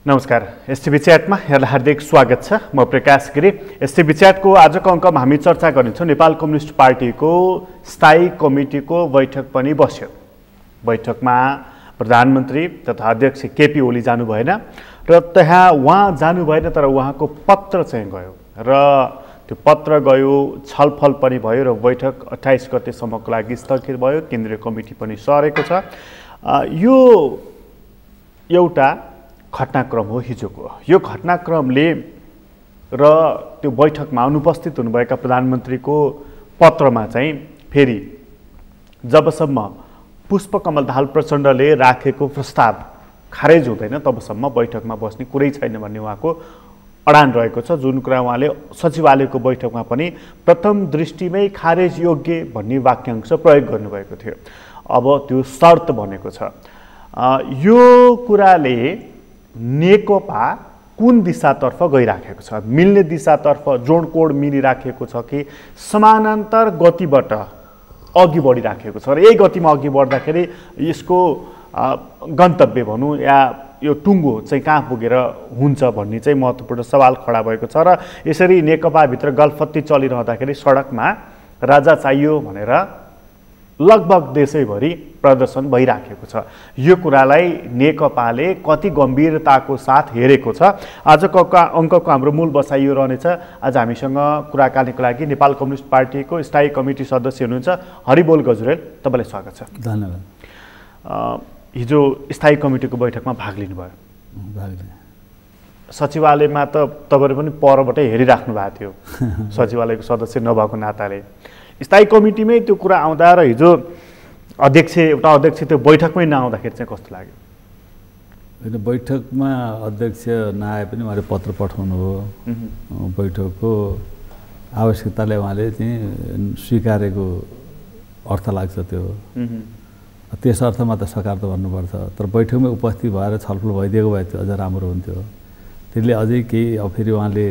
नमस्कार। एसटिभी च्याटमा यहाँलाई हार्दिक स्वागत छ। म प्रकाश गिरी। एसटिभी च्याटको आजको अङ्कमा हामी चर्चा गर्नेछौँ नेपाल कम्युनिस्ट पार्टीको स्थायी कमिटीको बैठक पनि बस्यो। बैठकमा प्रधानमन्त्री तथा अध्यक्ष केपी ओली जानु भएन र त्यहाँ उहाँ जानु भएन, तर उहाँको पत्र चाहिँ गयो र त्यो पत्र गयो, छलफल पनि भयो र बैठक 28 गतेसम्मको लागि स्थगित भयो। केन्द्रीय कमिटी पनि सरेको छ। यो एउटा घटनाक्रम हो हिजोको। यो घटनाक्रमले र त्यो बैठकमा अनुपस्थित हुनुभएका प्रधानमन्त्रीको पत्रमा चाहिँ फेरि जबसम्म पुष्पकमल दाहाल प्रचण्डले राखेको प्रस्ताव खारेज हुँदैन तबसम्म बैठकमा बस्ने कुरै छैन भन्ने उहाँको अडान रहेको छ। जुन कुरा उहाँले सचिवालयको बैठकमा पनि प्रथम दृष्टिमै खारेज योग्य भन्ने वाक्यांश प्रयोग गर्नुभएको थियो। अब त्यो शर्त बनेको छ। यो कुराले नेकपा कुन दिशातर्फ गइराखेको छ? मिल्ने दिशातर्फ जोडकोड मिलिराखेको छ कि समानान्तर गतिबाट अघि बढिराखेको छ र यही गतिमा अघि बढ्दाखेरि यसको गन्तव्य भनौँ या यो टुङ्गो चाहिँ कहाँ पुगेर हुन्छ भन्ने चाहिँ महत्त्वपूर्ण सवाल खडा भएको छ। र यसरी नेकपाभित्र गलफत्ती चलिरहँदाखेरि सडकमा राजा चाहियो भनेर लगभग देशैभरि प्रदर्शन भइराखेको छ। यो कुरालाई नेकपाले कति गम्भीरताको साथ हेरेको छ? आजको अङ्कको हाम्रो मूल बसाइ यो रहनेछ। आज हामीसँग कुराकानीको लागि नेपाल कम्युनिस्ट पार्टीको स्थायी कमिटी सदस्य हुनुहुन्छ हरिबोल गजुरेल। तपाईँलाई स्वागत छ। धन्यवाद। हिजो स्थायी कमिटीको बैठकमा भाग लिनुभयो। सचिवालयमा त तपाईँहरू पनि परबाटै हेरिराख्नु भएको थियो सचिवालयको सदस्य नभएको नाताले। स्थायी कमिटीमै त्यो कुरा आउँदा र हिजो एउटा अध्यक्ष त्यो बैठकमै नआउँदाखेरि चाहिँ कस्तो लाग्यो? होइन, बैठकमा अध्यक्ष नआए पनि उहाँले पत्र पठाउनु हो। बैठकको आवश्यकताले उहाँले चाहिँ स्वीकारेको अर्थ लाग्छ त्यो। त्यस अर्थमा त सकार त भन्नुपर्छ। तर बैठकमै उपस्थित भएर छलफल भइदिएको भए त्यो अझ राम्रो हुन्थ्यो। त्यसले अझै केही अब फेरि उहाँले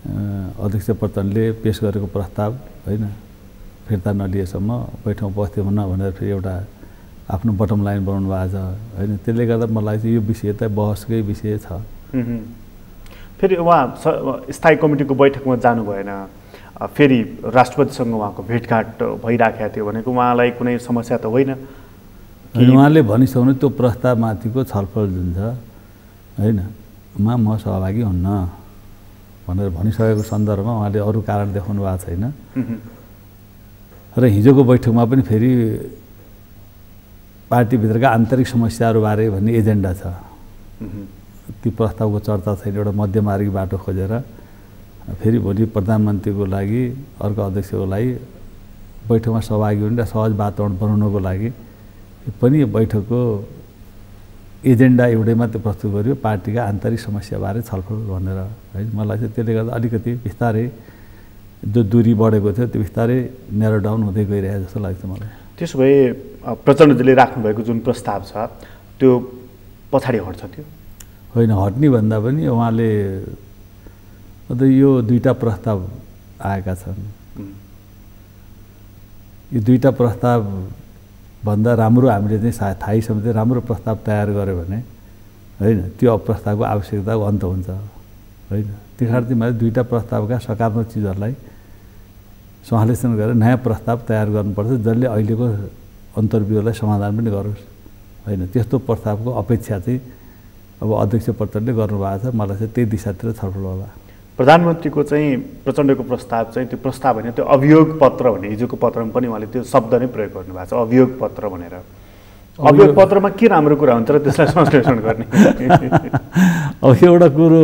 अध्यक्ष प्रचण्डले पेश गरेको प्रस्ताव होइन फिर्ता नलिएसम्म बैठकमा उपस्थित हुन भनेर फेरि एउटा आफ्नो बटम लाइन बनाउनु भएको छ होइन। त्यसले गर्दा मलाई चाहिँ यो विषय त बहसकै विषय छ। फेरि उहाँ स्थायी कमिटीको बैठकमा जानु भएन, फेरि राष्ट्रपतिसँग उहाँको भेटघाट भइराखेको थियो भनेको उहाँलाई कुनै समस्या त होइन? उहाँले भनिसक्नु त्यो प्रस्तावमाथिको छलफल जुन छ होइन म सहभागी हुन्न भनेर भनिसकेको सन्दर्भमा उहाँले अरू कारण देखाउनु भएको छैन। र हिजोको बैठकमा पनि फेरि पार्टीभित्रका आन्तरिक समस्याहरूबारे भन्ने एजेन्डा छ। ती प्रस्तावको चर्चा छैन। एउटा मध्यमार्गी बाटो खोजेर फेरि भोलि प्रधानमन्त्रीको लागि अर्को अध्यक्षको लागि बैठकमा सहभागी हुने र सहज वातावरण बनाउनको लागि पनि बैठकको एजेन्डा एउटै मात्रै प्रस्तुत गर्यो, पार्टीका आन्तरिक समस्याबारे छलफल भनेर है। मलाई चाहिँ त्यसले गर्दा अलिकति बिस्तारै जो दूरी बढेको थियो त्यो बिस्तारै न्यारो डाउन हुँदै गइरहेको जस्तो लाग्छ मलाई। त्यसो भए प्रचण्डजीले राख्नुभएको जुन प्रस्ताव छ त्यो पछाडि हट्छ? त्यो होइन, हट्ने भन्दा पनि उहाँले यो दुईवटा प्रस्ताव आएका छन्। यो दुईवटा प्रस्ताव भन्दा राम्रो हामीले चाहिँ थाहै समेत राम्रो प्रस्ताव तयार गऱ्यो भने होइन त्यो प्रस्तावको आवश्यकताको अन्त हुन्छ होइन। त्यस कारण चाहिँ मैले दुईवटा प्रस्तावका सकारात्मक चिजहरूलाई समालोचना गरेर नयाँ प्रस्ताव तयार गर्नुपर्छ जसले अहिलेको अन्तर्विरोधलाई समाधान पनि गरोस् होइन। त्यस्तो प्रस्तावको अपेक्षा चाहिँ अब अध्यक्ष प्रचण्डले गर्नुभएको छ। मलाई चाहिँ त्यही दिशातिर छलफल होला। प्रधानमन्त्रीको चाहिँ प्रचण्डको प्रस्ताव चाहिँ त्यो प्रस्ताव होइन, त्यो अभियोग पत्र भने हिजोको पत्रमा पनि उहाँले त्यो शब्द नै प्रयोग गर्नुभएको छ, अभियोग पत्र भनेर। अभियोग पत्रमा के राम्रो कुरा हुन्छ र त्यसलाई संश्लेषण गर्ने? अब एउटा कुरो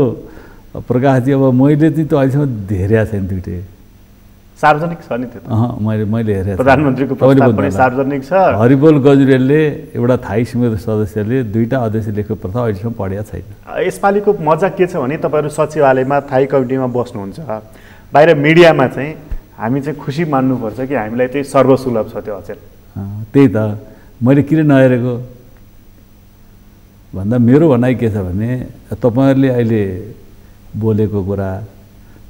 प्रकाशजी, अब मैले चाहिँ त्यो अहिलेसम्म हेरेको छैन। दुइटै सार्वजनिक छ नि त्यो? मैले हेरेँ। प्रधानमन्त्रीको प्रस्ताव पनि सार्वजनिक छ। हरिबोल गजुरेलले एउटा थाई समिति सदस्यले दुईवटा अध्यक्ष लेखेको प्रस्ताव अहिलेसम्म पढेको छैन। यसपालिको मजा के छ भने तपाईँहरू सचिवालयमा थाई कमिटीमा बस्नुहुन्छ, बाहिर मिडियामा चाहिँ हामी चाहिँ खुसी मान्नुपर्छ कि हामीलाई चाहिँ सर्वसुलभ छ त्यो अचेल। त्यही त मैले किन नहेरेको भन्दा मेरो भनाइ के छ भने तपाईँहरूले अहिले बोलेको कुरा,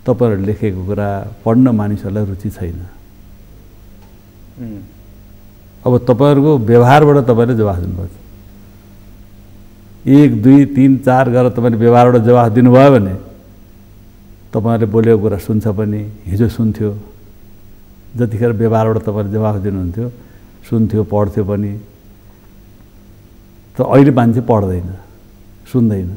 तपाईँहरूले लेखेको कुरा पढ्न मानिसहरूलाई रुचि छैन। अब तपाईहरुको व्यवहारबाट तपाईले जवाफ दिनुपर्छ। 1, 2, 3, 4 गरेर तपाईँले व्यवहारबाट जवाफ दिनुभयो भने तपाईँहरूले बोलेको कुरा सुन्छ पनि, हिजो सुन्थ्यो। जतिखेर व्यवहारबाट तपाईँले जवाफ दिनुहुन्थ्यो सुन्थ्यो, पढ्थ्यो पनि। तर अहिले मान्छे पढ्दैन, सुन्दैन।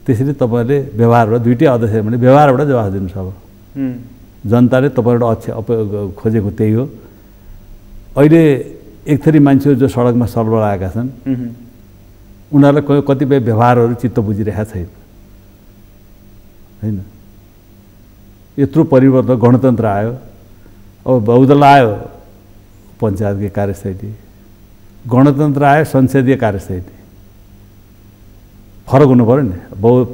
त्यसरी तपाईँले व्यवहारबाट दुईटै अध्यक्ष भने व्यवहारबाट जवाफ दिनुहोस्। अब जनताले तपाईँबाट खोजेको त्यही हो। अहिले एक थरी मान्छेहरू जो सडकमा सलबल आएका छन् उनीहरूलाई कतिपय व्यवहारहरू चित्त बुझिरहेको छैन, होइन? यत्रो परिवर्तन, गणतन्त्र आयो, अब बहुदल आयो, पञ्चायतको कार्यशैली, गणतन्त्र आयो, संसदीय कार्यशैली, फरक हुनु पऱ्यो नि।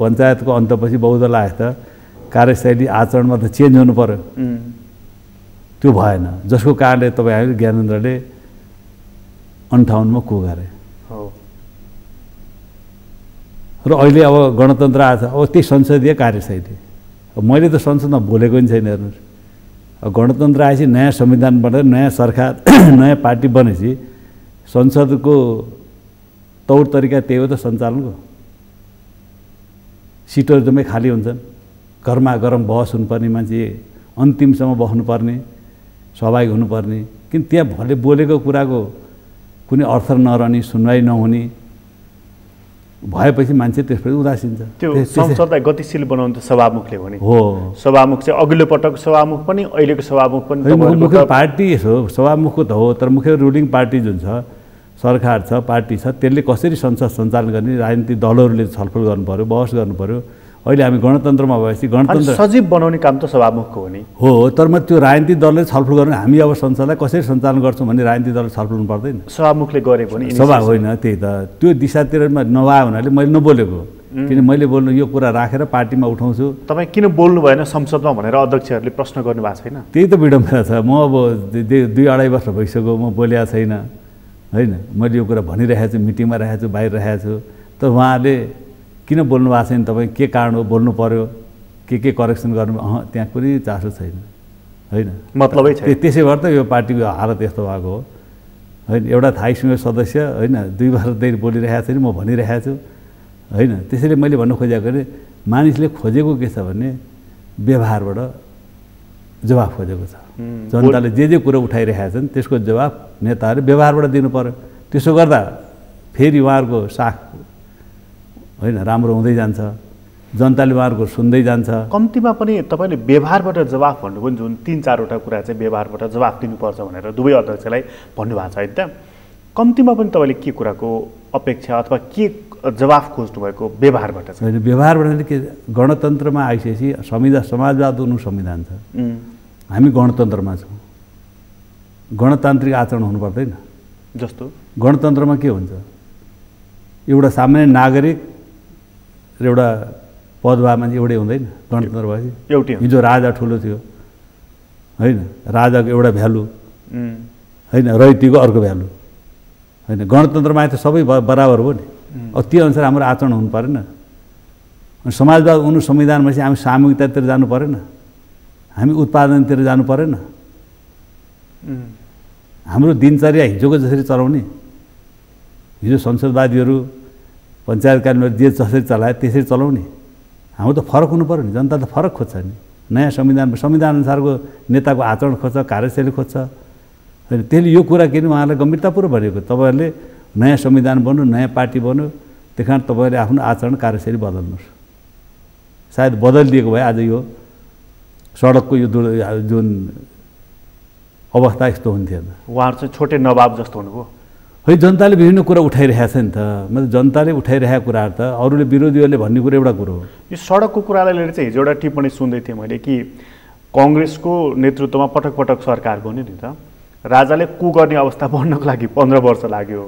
पञ्चायतको अन्तपछि बहुदल आयो त कार्यशैली आचरणमा त चेन्ज हुनु पऱ्यो। त्यो भएन, जसको कारणले तपाईँ ज्ञानेन्द्रले 58 को गरे र अहिले अब गणतन्त्र आएछ। अब त्यही संसदीय कार्यशैली, मैले त संसदमा बोलेको पनि छैन। हेर्नुहोस्, गणतन्त्र आएपछि नयाँ संविधान बनेर नयाँ सरकार नयाँ पार्टी बनेपछि संसदको तौर तरिका त्यही हो त सञ्चालनको। सिटहरू जम्मै खाली हुन्छन्, गरमा गरम बहस हुनुपर्ने, मान्छे अन्तिमसम्म बस्नुपर्ने, सहभागी हुनुपर्ने। किन त्यहाँ भले बोलेको कुराको कुनै अर्थ नरहने, सुनवाई नहुने भएपछि मान्छे त्यसपछि उदासिन्छ। त्यो संसदलाई गतिशील बनाउनु त सभामुखले हो नि। हो, सभामुख चाहिँ अघिल्लो पटकको सभामुख पनि अहिलेको सभामुख पनि मुख्य पार्टी हो। सभामुखको त हो, तर मुख्य रुलिङ पार्टी जुन छ, सरकार छ, पार्टी छ, त्यसले कसरी संसद सञ्चालन गर्ने राजनीतिक दलहरूले छलफल गर्नु पर्यो, बहस गर्नु पर्यो। अहिले हामी गणतन्त्रमा भएपछि गणतन्त्र सजीव बनाउने काम त सभामुखको हो नि। हो, तर म त्यो राजनीतिक दलले छलफल गर्ने, हामी अब संसदलाई कसरी सञ्चालन गर्छौँ भन्ने राजनीतिक दलले छलफल गर्नु पर्दैन। सभामुखले गरे पनि सभा होइन, त्यही त त्यो दिशातिरमा नभए हुनाले मैले नबोलेको। किन मैले बोल्नु यो कुरा राखेर पार्टीमा उठाउँछु। तपाईँ किन बोल्नु भएन संसदमा भनेर अध्यक्षहरूले प्रश्न गर्नु भएको छैन? त्यही त विडम्बना छ। म अब 2-2.5 वर्ष भइसक्यो म बोलेको छैन, होइन? मैले यो कुरा भनिरहेको छु, मिटिङमा रहेको छु, बाहिर रहेको छु। त उहाँले किन बोल्नु भएको छैन? तपाईँ के कारण हो, बोल्नु पर्यो, के करेक्सन गर्नु? त्यहाँ कुनै चासो छैन, होइन? मतलबै छैन। त्यसै भएर त यो पार्टीको हालत यस्तो भएको हो, होइन? एउटा थाई समूह सदस्य, होइन, 2 वर्षदेखि बोलिरहेको छैन, म भनिरहेको छु, होइन? त्यसैले मैले भन्नु खोजेको भने मानिसले खोजेको के छ भने व्यवहारबाट जवाफ खोजेको छ। जनताले जे कुरा उठाइरहेका छन् त्यसको जवाफ नेताहरूले व्यवहारबाट दिनु पर्यो। त्यसो गर्दा फेरि उहाँहरूको साख, होइन, राम्रो हुँदै जान्छ, जनताले उहाँहरूको सुन्दै जान्छ। कम्तीमा पनि तपाईँले व्यवहारबाट जवाफ भन्नु पनि, जुन 3-4वटा कुरा चाहिँ व्यवहारबाट जवाफ दिनुपर्छ भनेर दुवै अध्यक्षलाई भन्नुभएको छ, होइन त? कम्तीमा पनि तपाईँले के कुराको अपेक्षा अथवा के जवाफ खोज्नुभएको व्यवहारबाट छ? होइन, व्यवहारबाट के, गणतन्त्रमा आइसकेपछि समाजवाद हुनु संविधान छ। हामी गणतन्त्रमा छौँ, गणतान्त्रिक आचरण हुनु पर्दैन। जस्तो गणतन्त्रमा के हुन्छ, एउटा सामान्य नागरिक र एउटा पदवा मान्छे एउटै हुँदैन। गणतन्त्र भएपछि एउटै। हिजो राजा ठुलो थियो, होइन? राजाको एउटा भ्यालु, होइन, रैतीको अर्को भ्यालु, होइन? गणतन्त्रमा त सबै बराबर हो नि। अब त्यो अनुसार हाम्रो आचरण हुनु परेन? अनि समाजवाद हुनु संविधानमा चाहिँ हामी सामूहिकतातिर जानु परेन? हामी उत्पादनतिर जानु परेन? हाम्रो दिनचर्या हिजोको जसरी चलाउने, हिजो संसदवादीहरू पञ्चायतकालीनहरू जे जसरी चलाए त्यसरी चलाउने, हाम्रो त फरक हुनु पऱ्यो नि। जनता त फरक खोज्छ नि। नयाँ संविधान अनुसारको नेताको आचरण खोज्छ, कार्यशैली खोज्छ, होइन? त्यसले यो कुरा किन उहाँलाई गम्भीरतापूर्वक भनेको, तपाईँहरूले नयाँ संविधान बन्नु, नयाँ पार्टी बन्नु, त्यही कारण तपाईँहरूले आफ्नो आचरण कार्यशैली बदल्नुहोस्। सायद बदलिदिएको भए आज यो सडकको यो जुन अवस्था यस्तो हुन्थेन। उहाँहरू चाहिँ छोटे नवाब जस्तो हुनुभयो। है, जनताले विभिन्न कुरा उठाइरहेको छ नि त। मतलब जनताले उठाइरहेको कुराहरू त अरूले, विरोधीहरूले भन्ने कुरा एउटा कुरो हो। यो सडकको कुरालाई लिएर चाहिँ हिजो एउटा टिप्पणी सुन्दै थिएँ मैले कि कङ्ग्रेसको नेतृत्वमा पटक पटक सरकार बन्यो नि त, राजाले कु गर्ने अवस्था बन्नको लागि 15 वर्ष लाग्यो।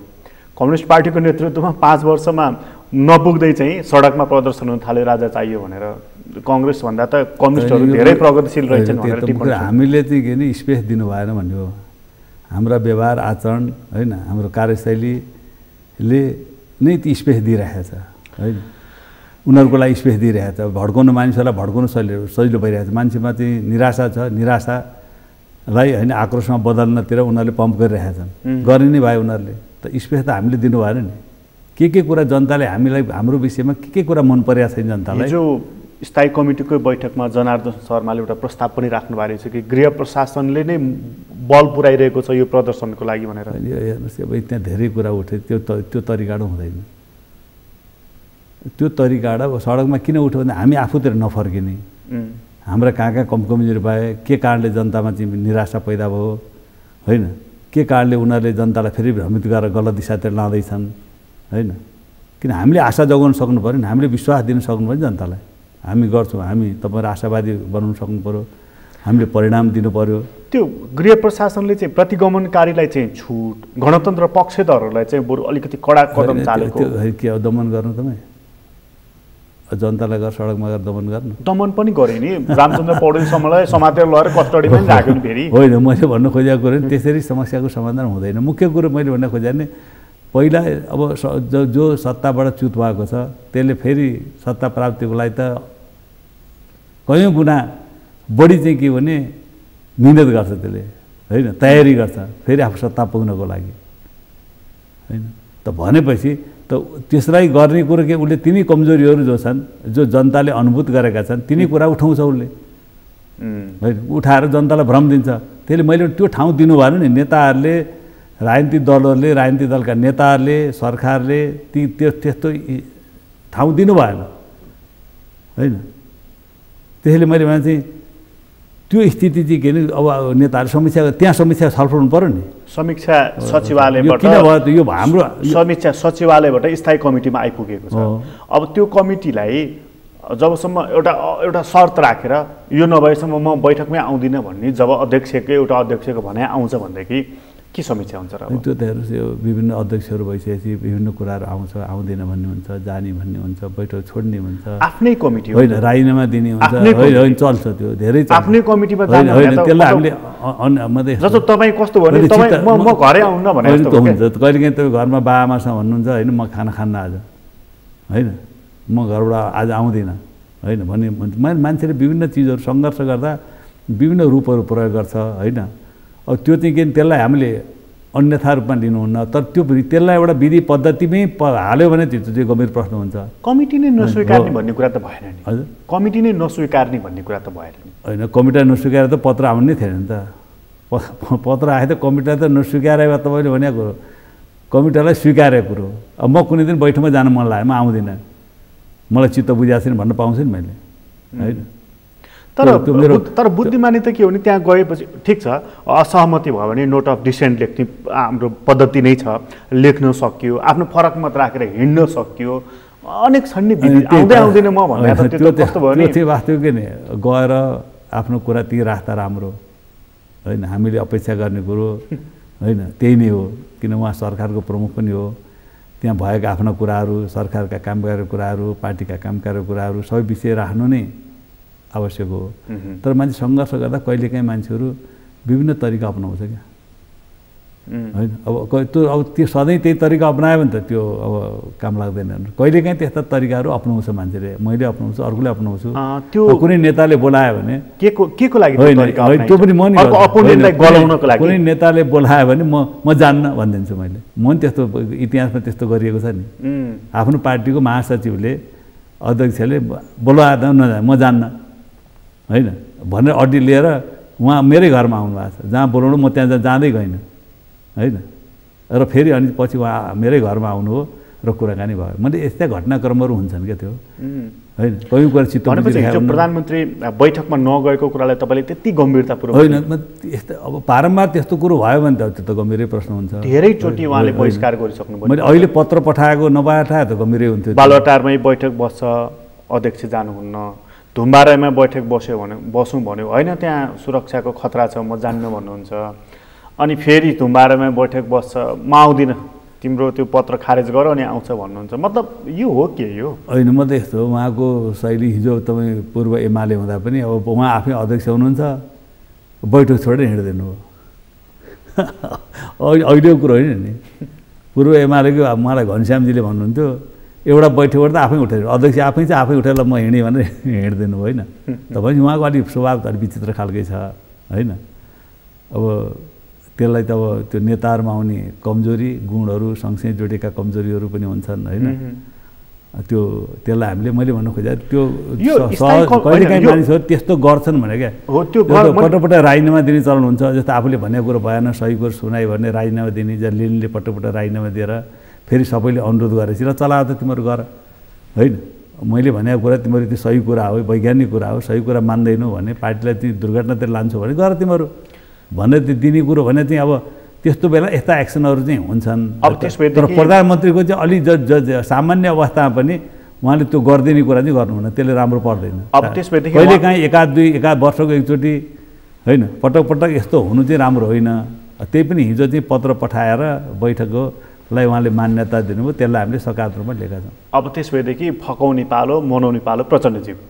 कम्युनिस्ट पार्टीको नेतृत्वमा 5 वर्षमा नपुग्दै चाहिँ सडकमा प्रदर्शन हुन थाल्यो, राजा चाहियो भनेर। कङ्ग्रेसभन्दा त कम्युनिस्टहरू धेरै प्रगतिशील रहेछन् भनेर टिप्पणी। हामीले चाहिँ के नि स्पेस दिनु भएन भन्ने हो। हाम्रा व्यवहार आचरण, होइन, हाम्रो कार्यशैलीले नै ती स्पेस दिइरहेको छ, होइन? उनीहरूको लागि स्पेस दिइरहेको छ। भड्काउनु, मानिसहरूलाई भड्काउनु सजिलो भइरहेको छ। मान्छेमा चाहिँ निराशा छ, निराशालाई, होइन, आक्रोशमा बदल्नतिर उनीहरूले पम्प गरिरहेका छन्। गर्ने नै भए उनीहरूले त स्पेस त हामीले दिनु भएन नि। के कुरा जनताले हामीलाई हाम्रो विषयमा के कुरा मन परेको छैन जनतालाई। जो स्थायी कमिटीको बैठकमा जनार्दन शर्माले एउटा प्रस्ताव पनि राख्नु भएको रहेछ कि गृह प्रशासनले नै बल पुर्याइरहेको छ यो प्रदर्शनको लागि भनेर। हेर्नुहोस् अब त्यहाँ धेरै कुरा उठ्यो, त्यो तरिकाबाट हुँदैन। त्यो तरिकाबाट सडकमा किन उठ्यो भने हामी आफूतिर नफर्किने, हाम्रा कहाँ कमजोरी पाए, के कारणले जनतामा चाहिँ निराशा पैदा भयो होइन, के कारणले उनीहरूले जनतालाई फेरि भ्रमित गरेर गलत दिशातिर लाँदैछन् होइन। किन हामीले आशा जगाउन सक्नु पऱ्यो नि, हामीले विश्वास दिन सक्नु पऱ्यो जनतालाई, हामी गर्छौँ, हामी तपाईँहरू आशावादी बनाउन सक्नु पऱ्यो, हामीले परिणाम दिनु पऱ्यो। त्यो गृह प्रशासनले चाहिँ प्रतिगमनकारीलाई चाहिँ छुट, गणतन्त्र पक्षधरहरूलाई चाहिँ बरु अलिकति कडा कदम चालेको। के दमन गर्नु तपाईँ, जनतालाई गएर सडकमा गएर दमन गर्नु? दमन पनि गरे नि, रामचन्द्र पौडेलसम्मलाई समातेर लगेर कस्टडीमा पनि राख्यो नि फेरि। होइन, मैले भन्न खोजेको कुरो नि त्यसरी समस्याको समाधान हुँदैन। मुख्य कुरो मैले भन्न खोजेँ नि, पहिला अब जो सत्ताबाट च्युत भएको छ त्यसले फेरि सत्ता प्राप्तिको लागि त कयौँ गुणा बढी चाहिँ के भने मिहिनेत गर्छ त्यसले होइन, तयारी गर्छ फेरि आफू सत्ता पुग्नको लागि होइन। त भनेपछि त त्यसलाई गर्ने कुरो के, उसले तिनी कमजोरीहरू जो छन्, जो जनताले अनुभूत गरेका छन्, तिनी कुरा उठाउँछ उसले होइन, उठाएर जनतालाई भ्रम दिन्छ। त्यसले मैले त्यो ठाउँ दिनु भएन नि, नेताहरूले, राजनीतिक दलहरूले, राजनीतिक दलका नेताहरूले, सरकारले त्यस्तो ठाउँ दिनु भएन होइन। त्यसैले मैले भने चाहिँ त्यो स्थिति चाहिँ के अरे अब नेताहरू समीक्षा, त्यहाँ समीक्षा छलफल हुनु पऱ्यो नि। समीक्षा सचिवालयबाट किन भयो यो हाम्रो समीक्षा सचिवालयबाट स्थायी कमिटीमा आइपुगेको छ। अब त्यो कमिटीलाई जबसम्म एउटा शर्त राखेर यो नभएसम्म म बैठकमै आउँदिनँ भन्ने जब एउटा अध्यक्षको भनाइ आउँछ भनेदेखि के समीक्षा हुन्छ र? त्यो त हेर्नुहोस्, यो विभिन्न अध्यक्षहरू भइसकेपछि विभिन्न कुराहरू आउँछ, आउँदैन भन्ने हुन्छ, जाने भन्ने हुन्छ, बैठक छोड्ने हुन्छ, आफ्नै कमिटी होइन, राजीनामा दिने हुन्छ होइन, चल्छ त्यो धेरै आफ्नै कमिटीमा होइन। त्यसलाई हामीले मात्रै जस्तो तपाईँ कस्तो भने म घरै आउन भने जस्तो हुन्छ। कहिलेकाहीँ तपाईँ घरमा बाआमासँग भन्नुहुन्छ होइन म खाना खान्न आज होइन, म घरबाट आज आउँदिनँ होइन भन्ने मान्छेले विभिन्न चिजहरू सङ्घर्ष गर्दा विभिन्न रूपहरू प्रयोग गर्छ होइन। अब त्यो चाहिँ के, त्यसलाई हामीले अन्यथा रूपमा लिनुहुन्न, तर त्यसलाई एउटा विधि पद्धतिमै हाल्यो भने त्यो चाहिँ गम्भीर प्रश्न हुन्छ। कमिटी नै नस्वीकार्ने भन्ने कुरा त भएन नि। हजुर, कमिटी नै नस्वीकार्ने भन्ने कुरा त भएन नि। होइन, कमिटीलाई नस्वीकारेर त पत्र आउनु नै थिएन नि त। पत्र आए त कमिटीलाई त नस्वीकारे तपाईँले भनेको कुरो, कमिटीलाई स्वीकारेको कुरो। अब म कुनै दिन बैठकमा जान मन लाग्यो, म आउँदिनँ, मलाई चित्त बुझाएको छैन भन्न पाउँछु नि मैले होइन। तर बुद्धिमानी त के हो भने त्यहाँ गएपछि ठिक छ, असहमति भयो भने नोट अफ डिसेन्ट लेख्ने हाम्रो पद्धति नै छ, लेख्न सकियो, आफ्नो फरक मत राखेर हिँड्न सकियो, अनेक छन् नि विधि। आउँदै आउँदैन म भन्दा त्यो कस्तो भयो नि, त्यो वास्तविक नि गएर आफ्नो कुरा ती राख्दा राम्रो होइन। हामीले अपेक्षा गर्ने कुरो होइन त्यही नै हो, किन उहाँ सरकारको प्रमुख पनि हो, त्यहाँ भएका आफ्ना कुराहरू, सरकारका काम गरेका कुराहरू, पार्टीका काम गरेका कुराहरू सबै विषय राख्नु नै आवश्यक हो। तर मान्छे सङ्घर्ष गर्दा कहिलेकाहीँ मान्छेहरू विभिन्न तरिका अपनाउँछ क्या होइन। अब त्यो सधैँ त्यही तरिका अपनायो भने त त्यो अब काम लाग्दैन। कहिलेकाहीँ त्यस्ता तरिकाहरू अपनाउँछ मान्छेले, मैले अपनाउँछु, अर्कोले अपनाउँछु। त्यो कुनै नेताले बोलायो भने के को लागि त्यो पनि म नि गलाउनको लागि कुनै नेताले बोलायो भने म जान्न भनिदिन्छु मैले। म नि त्यस्तो इतिहासमा त्यस्तो गरिएको छ नि। आफ्नो पार्टीको महासचिवले अध्यक्षले बोलाएर म जान्न होइन भनेर अड्डी लिएर उहाँ मेरै घरमा आउनु भएको छ, जहाँ बोलाउनु म त्यहाँ जाँदै गइनँ होइन। र फेरि अनि पछि उहाँ मेरै घरमा आउनु हो र कुराकानी भयो। मैले यस्ता घटनाक्रमहरू हुन्छन् क्या त्यो होइन। कहीँ कुरा चित्त प्रधानमन्त्री बैठकमा नगएको कुरालाई तपाईँले त्यति गम्भीरतापूर्वक होइन, यस्तो अब बारम्बार त्यस्तो कुरो भयो भने त त्यो त गम्भीरै प्रश्न हुन्छ। धेरैचोटि उहाँले बहिष्कार गरिसक्नु भयो। मैले अहिले पत्र पठाएको नपठाए त गम्भीरै हुन्थ्यो। बालुवाटारमै बैठक बस्छ, अध्यक्ष जानुहुन्न, धुम्बाराईमा बैठक बसौँ भन्यो होइन, त्यहाँ सुरक्षाको खतरा छ, म जान्न भन्नुहुन्छ। अनि फेरि धुम्बाराईमा बैठक बस्छ, म आउँदिनँ, तिम्रो त्यो पत्र खारेज गर अनि आउँछ भन्नुहुन्छ। मतलब यो हो के यो होइन। म त यस्तो उहाँको शैली, हिजो तपाईँ पूर्व एमाले हुँदा पनि अब उहाँ आफै अध्यक्ष हुनुहुन्छ, बैठक छोडेर हिँड्दिनु हो अहिलेको कुरो होइन नि। पूर्व एमालेको मलाई घनश्यामजीले भन्नुहुन्थ्यो एउटा बैठकबाट त आफै उठेर अध्यक्ष आफै चाहिँ आफै उठेर म हिँडेँ भनेर हिँड्दिनु होइन। तपाईँ उहाँको अलिक स्वभाव त अलिक विचित्र खालकै छ होइन। अब त्यसलाई त अब त्यो नेताहरूमा आउने कमजोरी गुणहरू सँगसँगै जोडेका कमजोरीहरू पनि हुन्छन् होइन त्यसलाई हामीले मैले भन्नु खोजेँ त्यो कहिलेकाहीँ मानिसहरू त्यस्तो गर्छन् भने क्या पटक राजीनामा दिने चलन हुन्छ जस्तो आफूले भनेको कुरो भएन सही कुरो सुनायो भने राजीनामा दिने लिनले पटक राजीनामा दिएर फेरि सबैले अनुरोध गरेपछि र चलाएर त तिमीहरू गर होइन मैले भनेको कुरा तिमीहरू त्यो सही कुरा हो वैज्ञानिक कुरा हो सही कुरा मान्दैनौ भने पार्टीलाई ती दुर्घटनातिर लान्छौ भने गर तिमीहरू भनेर त्यो दिने कुरो भने चाहिँ अब त्यस्तो बेला यस्ता एक्सनहरू चाहिँ हुन्छन् तर प्रधानमन्त्रीको चाहिँ अलि सामान्य अवस्थामा पनि उहाँले त्यो गरिदिने कुरा चाहिँ गर्नुहुन्न त्यसले राम्रो पर्दैन कहिलेकाहीँ एकाध वर्षको एकचोटि होइन पटक पटक यस्तो हुनु चाहिँ राम्रो होइन त्यही पनि हिजो चाहिँ पत्र पठाएर बैठकलाई उहाँले मान्यता दिनुभयो त्यसलाई हामीले सकारात्मक रूपमा लिएका छौँ अब त्यसपछि फकाउने पालो मनाउने पालो प्रचण्डजीको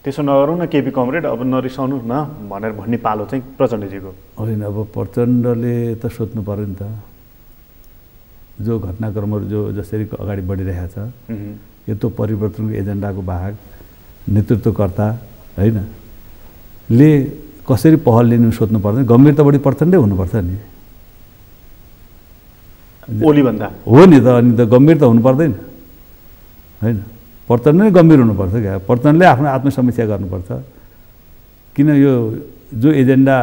त्यसो नगरौँ न केपी कमरेड अब नरिसाउनु न भनेर भन्ने पालो चाहिँ प्रचण्डजीको होइन अब प्रचण्डले त सोध्नु पऱ्यो नि त जो घटनाक्रमहरू जसरी अगाडि बढिरहेको छ यत्रो परिवर्तनको एजेन्डाको बाहक नेतृत्वकर्ता होइन ले कसरी पहल लिनु सोध्नु पर्दैन गम्भीर त बढी प्रचण्डै हुनुपर्छ नि ओलीभन्दा हो नि त अनि त गम्भीर त हुनु पर्दैन होइन प्रचण्ड नै गम्भीर हुनुपर्छ क्या प्रचण्डले आफ्नो आत्मसमीक्षा गर्नुपर्छ किन यो जो एजेन्डा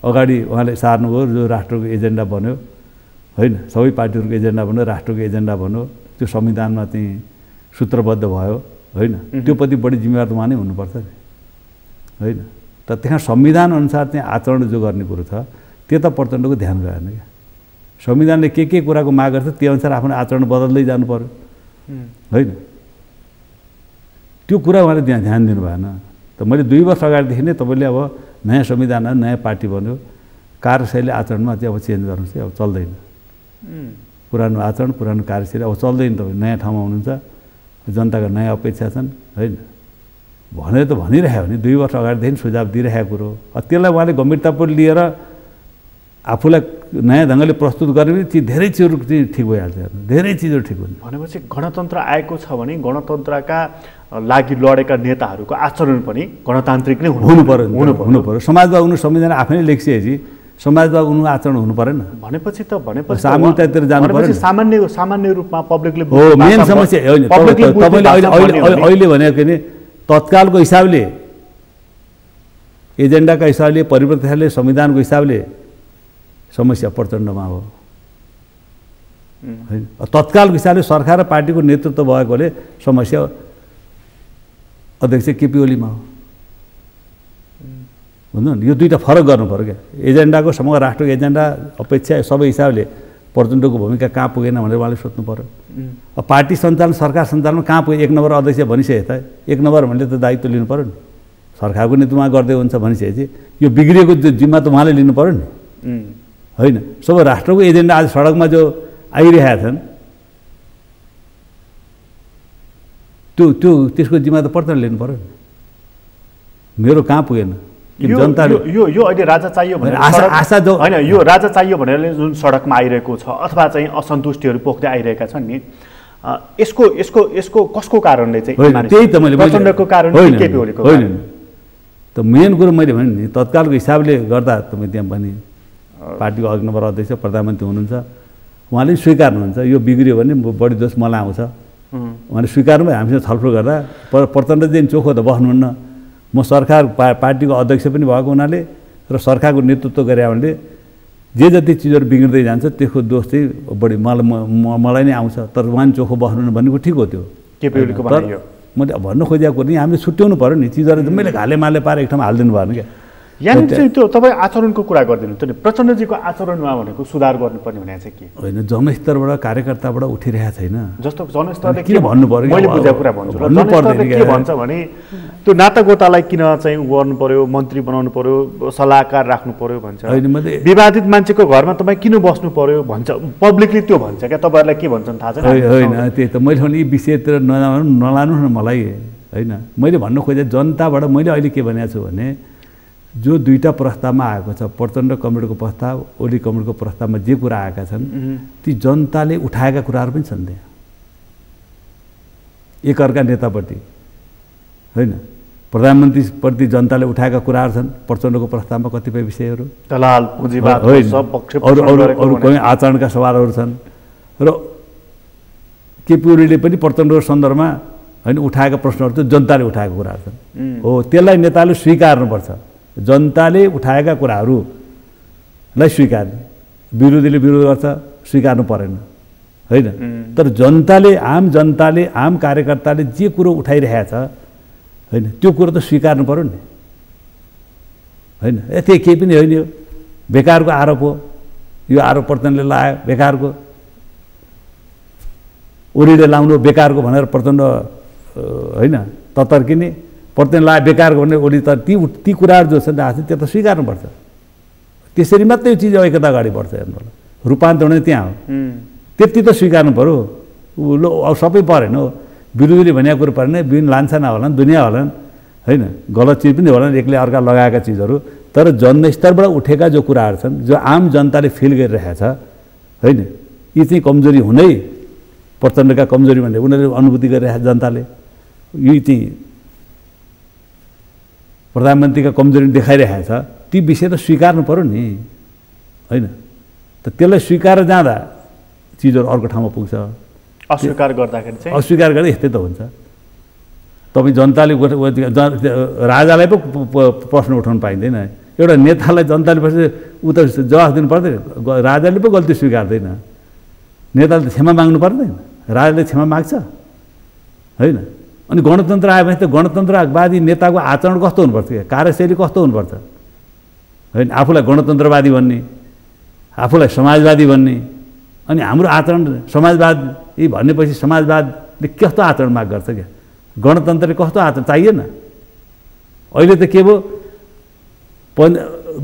अगाडि उहाँले सार्नुभयो जो राष्ट्रको एजेन्डा बन्यो होइन सबै पार्टीहरूको एजेन्डा बन्यो राष्ट्रको एजेन्डा बन्यो त्यो संविधानमा चाहिँ सूत्रबद्ध भयो होइन त्योप्रति बढी जिम्मेवार त उहाँ नै हुनुपर्छ नि होइन त त्यहाँ संविधान अनुसार चाहिँ आचरण जो गर्ने कुरो छ त्यो त प्रचण्डको ध्यान गएन क्या संविधानले के कुराको माग गर्छ त्यो अनुसार आफ्नो आचरण बदल्दै जानु पर्यो होइन त्यो कुरा उहाँले त्यहाँ ध्यान दिनु भएन त मैले 2 वर्ष अगाडिदेखि नै तपाईँले अब नयाँ संविधान नयाँ पार्टी बन्यो कार्यशैली आचरणमा चाहिँ अब चेन्ज गर्नु चाहिँ अब चल्दैन पुरानो आचरण पुरानो कार्यशैली अब चल्दैन तपाईँ नयाँ ठाउँमा हुनुहुन्छ जनताका नयाँ अपेक्षा छन् होइन भनेर त भनिरहेको नि 2 वर्ष अगाडिदेखि सुझाव दिइरहेको कुरो त्यसलाई उहाँले गम्भीरतापूर्वक लिएर आफूलाई नयाँ ढङ्गले प्रस्तुत गरे भने ती धेरै चिजहरू चाहिँ ठिक भइहाल्छ धेरै चिजहरू ठिक हुन्छ भनेपछि गणतन्त्र आएको छ भने गणतन्त्रका लागि लडेका नेताहरूको आचरण पनि गणतान्त्रिक नै हुनु पर्यो समाजवाद हुनु संविधान आफै लेखिसकेपछि समाजवाद हुनु आचरण हुनु परेन भनेपछि सामूहिकतातिर जानु पर्यो सामान्य रूपमा पब्लिकले हो मेन समस्या होइन तपाईँले अहिले भनेको नि तत्कालको हिसाबले एजेन्डाका हिसाबले परिवर्तनले संविधानको हिसाबले समस्या प्रचण्डमा हो होइन तत्कालको हिसाबले सरकार र पार्टीको नेतृत्व भएकोले समस्या अध्यक्ष केपी ओलीमा हो भन्नु यो दुईटा फरक गर्नु पर्यो क्या एजेन्डाको समग्र राष्ट्रको एजेन्डा अपेक्षा सबै हिसाबले प्रचण्डको भूमिका कहाँ पुगेन भनेर उहाँले सोध्नु पर्यो अब पार्टी सञ्चालन सरकार सञ्चालनमा कहाँ पुगे 1 नम्बर अध्यक्ष भनिसके त 1 नम्बर भन्ने त दायित्व लिनु पर्यो नि सरकारको नेतृत्व उहाँ गर्दै हुन्छ भनिसकेपछि यो बिग्रिएको जिम्मा त उहाँले लिनु पर्यो नि होइन सबै राष्ट्रको एजेन्डा आज सडकमा जो आइरहेका छन् त्यसको जिम्मा त प्रचण्डले लिनु पर्यो नि मेरो कहाँ पुगेन जनताले यो अहिले राजा चाहियो भनेर आशा जो होइन यो राजा चाहियो भनेर जुन सडकमा आइरहेको छ अथवा चाहिँ असन्तुष्टिहरू पोख्दै आइरहेका छन् नि यसको कसको कारणले चाहिँ त्यही त मैले प्रचण्डको कारणले केपी ओलीको होइन त मेन कुरो मैले भने नि तत्कालको हिसाबले गर्दा तपाईँ त्यहाँ पनि पार्टीको 1 नम्बर अध्यक्ष प्रधानमन्त्री हुनुहुन्छ उहाँले स्वीकार्नुहुन्छ यो बिग्रियो भने बढी दोष मलाई आउँछ उहाँले स्वीकार्नु भयो हामीसँग छलफल गर्दा प्रचण्ड चाहिँ चोखो त बस्नुहुन्न म सरकार पार्टीको अध्यक्ष पनि भएको हुनाले र सरकारको नेतृत्व गरे हुनाले जे जति चिजहरू बिग्रिँदै जान्छ त्यसको दोष चाहिँ बढी मलाई नै आउँछ तर उहाँ चोखो बस्नु भनेको ठिक हो त्यो केपी ओलीको भनाइयो मैले भन्नु खोजेको कुरो नि हामीले छुट्याउनु पऱ्यो नि चिजहरू मैले घालेमाले पारेर एक ठाउँमा हालिदिनु भएन क्या यहाँनिर चाहिँ त्यो तपाईँ आचरणको कुरा गरिदिनु त नि प्रचण्डजीको आचरणमा भनेको सुधार गर्नुपर्ने भने चाहिँ के होइन जनस्तरबाट कार्यकर्ताबाट उठिरहेको छैन जस्तो जनस्तरले के भन्नु पर्यो मैले बुझेको कुरा भन्छु जनस्तरले के भन्छ भने त्यो नातागोतालाई किन चाहिँ गर्नु पर्यो मन्त्री बनाउनु पर्यो सल्लाहकार राख्नु पर्यो भन्छ विवादित मान्छेको घरमा तपाईँ किन बस्नु पर्यो भन्छ पब्लिकली त्यो भन्छ क्या तपाईँहरूलाई के भन्छन् थाहा छैन होइन त्यही त मैले भने यी विषयतिर नलानु न मलाई होइन मैले भन्नु खोजेँ जनताबाट मैले अहिले के भनेको छु भने जो 2टा प्रस्तावमा आएको छ प्रचण्ड कमरेडको प्रस्ताव ओली कमरेडको प्रस्तावमा जे कुरा आएका छन् ती जनताले उठाएका कुराहरू पनि छन् त्यहाँ एकअर्का नेतापट्टि होइन प्रधानमन्त्रीप्रति जनताले उठाएका कुराहरू छन् प्रचण्डको प्रस्तावमा कतिपय विषयहरू दलाल पुँजीवाद सब पक्ष अरू कुनै आचरणका सवालहरू छन् र केपी ओलीले पनि प्रचण्डको सन्दर्भमा होइन उठाएका प्रश्नहरू चाहिँ जनताले उठाएका कुराहरू छन् हो त्यसलाई नेताले स्वीकार्नुपर्छ जनताले उठाएका कुराहरूलाई स्वीकार्ने विरोधीले विरोध गर्छ स्वीकार्नु परेन होइन तर जनताले आम कार्यकर्ताले जे कुरो उठाइरहेको छ होइन त्यो कुरो त स्वीकार्नु पर्यो नि होइन त्यही केही पनि होइन यो बेकारको आरोप हो यो आरोप प्रचण्डले लायो बेकारको ओलीले लाउनु बेकारको भनेर प्रचण्ड होइन ततर्किने प्रचण्ड लायो बेकारको भनेर ओली त ती कुराहरू जो छन् त्यो त स्वीकार्नुपर्छ त्यसरी मात्रै यो चिज एकता अगाडि बढ्छ हेर्नु होला रूपान्तरण त्यहाँ हो त्यति त स्वीकार्नु पऱ्यो लो अब सबै परेन हो विरोधीले भनेको कुरो परेन विभिन्न लान्छना होलान् दुनियाँ होलान् होइन गलत चिज पनि होलान् एकले अर्का लगाएका चिजहरू तर जनस्तरबाट उठेका जो कुराहरू छन् जो आम जनताले फिल गरिरहेको छ होइन यी चाहिँ कमजोरी हुनै प्रचण्डका कमजोरी भनेर उनीहरूले अनुभूति गरिरहेको जनताले यो चाहिँ प्रधानमन्त्रीका कमजोरी देखाइरहेको छ ती विषय त स्वीकार्नु पऱ्यो नि होइन त त्यसलाई स्वीकारेर जाँदा चिजहरू अर्को ठाउँमा पुग्छ अस्वीकार गर्दाखेरि चाहिँ अस्वीकार गर्दा यस्तै त हुन्छ तपाईँ जनताले राजालाई पो प्रश्न उठाउनु पाइँदैन एउटा नेतालाई जनताले पछि ऊ त जवाफ दिनु पर्दैन राजाले पो गल्ती स्वीकार्दैन नेताले त क्षमा माग्नु पर्दैन राजाले क्षमा माग्छ होइन अनि गणतन्त्र आयो भने त गणतन्त्रवादी नेताको आचरण कस्तो हुनुपर्छ कार्यशैली कस्तो हुनुपर्छ होइन आफूलाई गणतन्त्रवादी भन्ने आफूलाई समाजवादी भन्ने अनि हाम्रो आचरण समाजवाद यी भनेपछि समाजवादले कस्तो आचरण माग गर्छ क्या गणतन्त्रले कस्तो आचरण चाहिएन अहिले त के भयो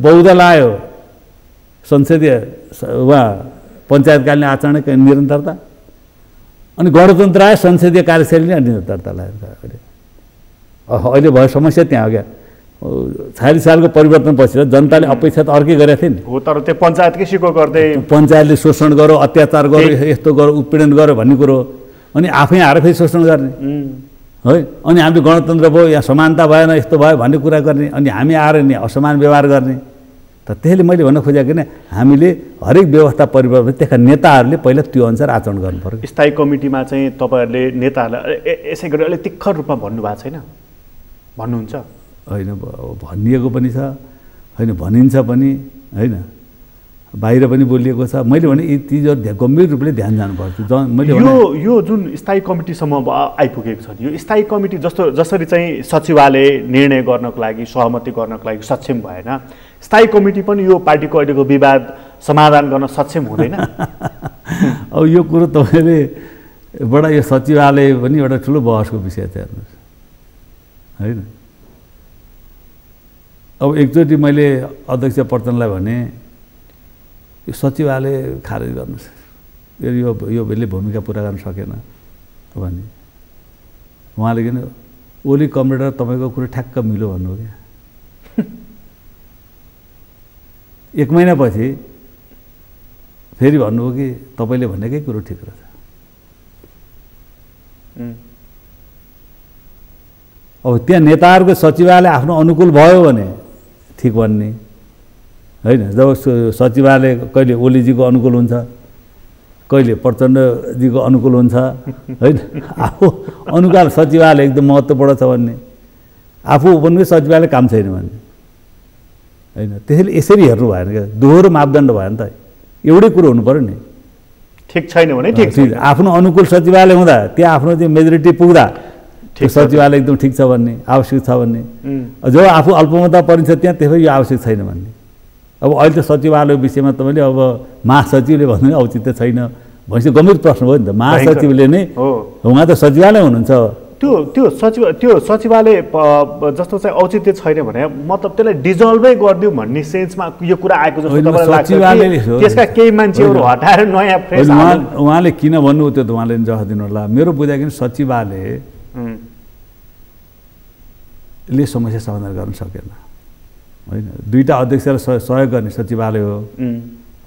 बहुदल आयो संसदीय वा पञ्चायतकालीन आचरणकै निरन्तरता अनि गणतन्त्र आयो संसदीय कार्यशैलीले निरन्तरता लाग्यो अहिले भयो समस्या त्यहाँ हो क्या 40 सालको परिवर्तनपछि जनताले अपेक्षा त अर्कै गरेको थियो नि हो तर त्यो पञ्चायतकै सिको गर्दै पञ्चायतले शोषण गर्यो अत्याचार गर्यो यस्तो गर्यो उत्पीडन गर्यो भन्ने कुरो अनि आफै आएर फेरि शोषण गर्ने है अनि हामीले गणतन्त्र भयो यहाँ समानता भएन यस्तो भयो भन्ने कुरा गर्ने अनि हामी आएर नि असमान व्यवहार गर्ने त त्यसले मैले भन्न खोजेको किन हामीले हरेक व्यवस्था परिवर्तन त्यहाँ नेताहरूले पहिला त्यो अनुसार आचरण गर्नु पर्यो स्थायी कमिटीमा चाहिँ तपाईँहरूले नेताहरूलाई यसै गरी अलिक तिखर रूपमा भन्नुभएको छैन भन्नुहुन्छ होइन भनिएको पनि छ होइन भनिन्छ पनि होइन बाहिर पनि बोलिएको छ मैले भने यी चिजहरू गम्भीर रूपले ध्यान जानुपर्छ मैले यो जुन स्थायी कमिटीसम्म आइपुगेको छ यो स्थायी कमिटी जसरी चाहिँ सचिवालय निर्णय गर्नको लागि सहमति गर्नको लागि सक्षम भएन स्थायी कमिटी पनि यो पार्टीको अहिलेको विवाद समाधान गर्न सक्षम हुँदैन अब यो कुरो तपाईँले एउटा यो सचिवालय पनि एउटा ठुलो बहसको विषय छ हेर्नुहोस् होइन अब एकचोटि मैले अध्यक्ष प्रचण्डलाई भने यो सचिवालय खारेज गर्नुहोस् यो यसले भूमिका पुरा गर्न सकेन भने उहाँले किन ओली कमरेडर तपाईँको कुरो ठ्याक्क मिल्यो भन्नु क्या 1 महिनापछि फेरि भन्नुभयो कि तपाईँले भनेकै कुरो ठिक रहेछ अब त्यहाँ नेताहरूको सचिवालय आफ्नो अनुकूल भयो भने ठिक भन्ने होइन जब सचिवालय कहिले ओलीजीको अनुकूल हुन्छ कहिले प्रचण्डजीको अनुकूल हुन्छ होइन आफू अनुकूल सचिवालय एकदम महत्त्वपूर्ण छ भन्ने आफू पनि सचिवालय काम छैन भन्ने होइन त्यसैले यसरी हेर्नु भएन क्या दोहोरो मापदण्ड भएन त एउटै कुरो हुनु पर्यो नि ठिक छैन भने ठिक आफ्नो अनुकूल सचिवालय हुँदा त्यहाँ आफ्नो चाहिँ मेजोरिटी पुग्दा त्यो सचिवालय एकदम ठिक छ भन्ने आवश्यक छ भन्ने जब आफू अल्पमतमा परिन्छ त्यहाँ त्यसै यो आवश्यक छैन भन्ने अब अहिले त सचिवालय विषयमा तपाईँले अब महासचिवले भन्नु औचित्य छैन भनेपछि गम्भीर प्रश्न भयो नि त महासचिवले नै उहाँ त सचिवालय हुनुहुन्छ त्यो सचिवालय जस्तो चाहिँ औचित्य छैन भने मतलब त्यसलाई डिजल्भै गरिदिउँ भन्ने सेन्समा यो कुरा आएको जस्तो तपाईँलाई लाग्छ त्यसका केही मान्छेहरू हटाएर नयाँ फ्रेस उहाँले किन भन्नु त्यो त उहाँले जवाफ दिनु होला मेरो बुझाइ किन सचिवालयले समस्या समाधान गर्न सकेन होइन दुईटा अध्यक्षलाई सहयोग गर्ने सचिवालय हो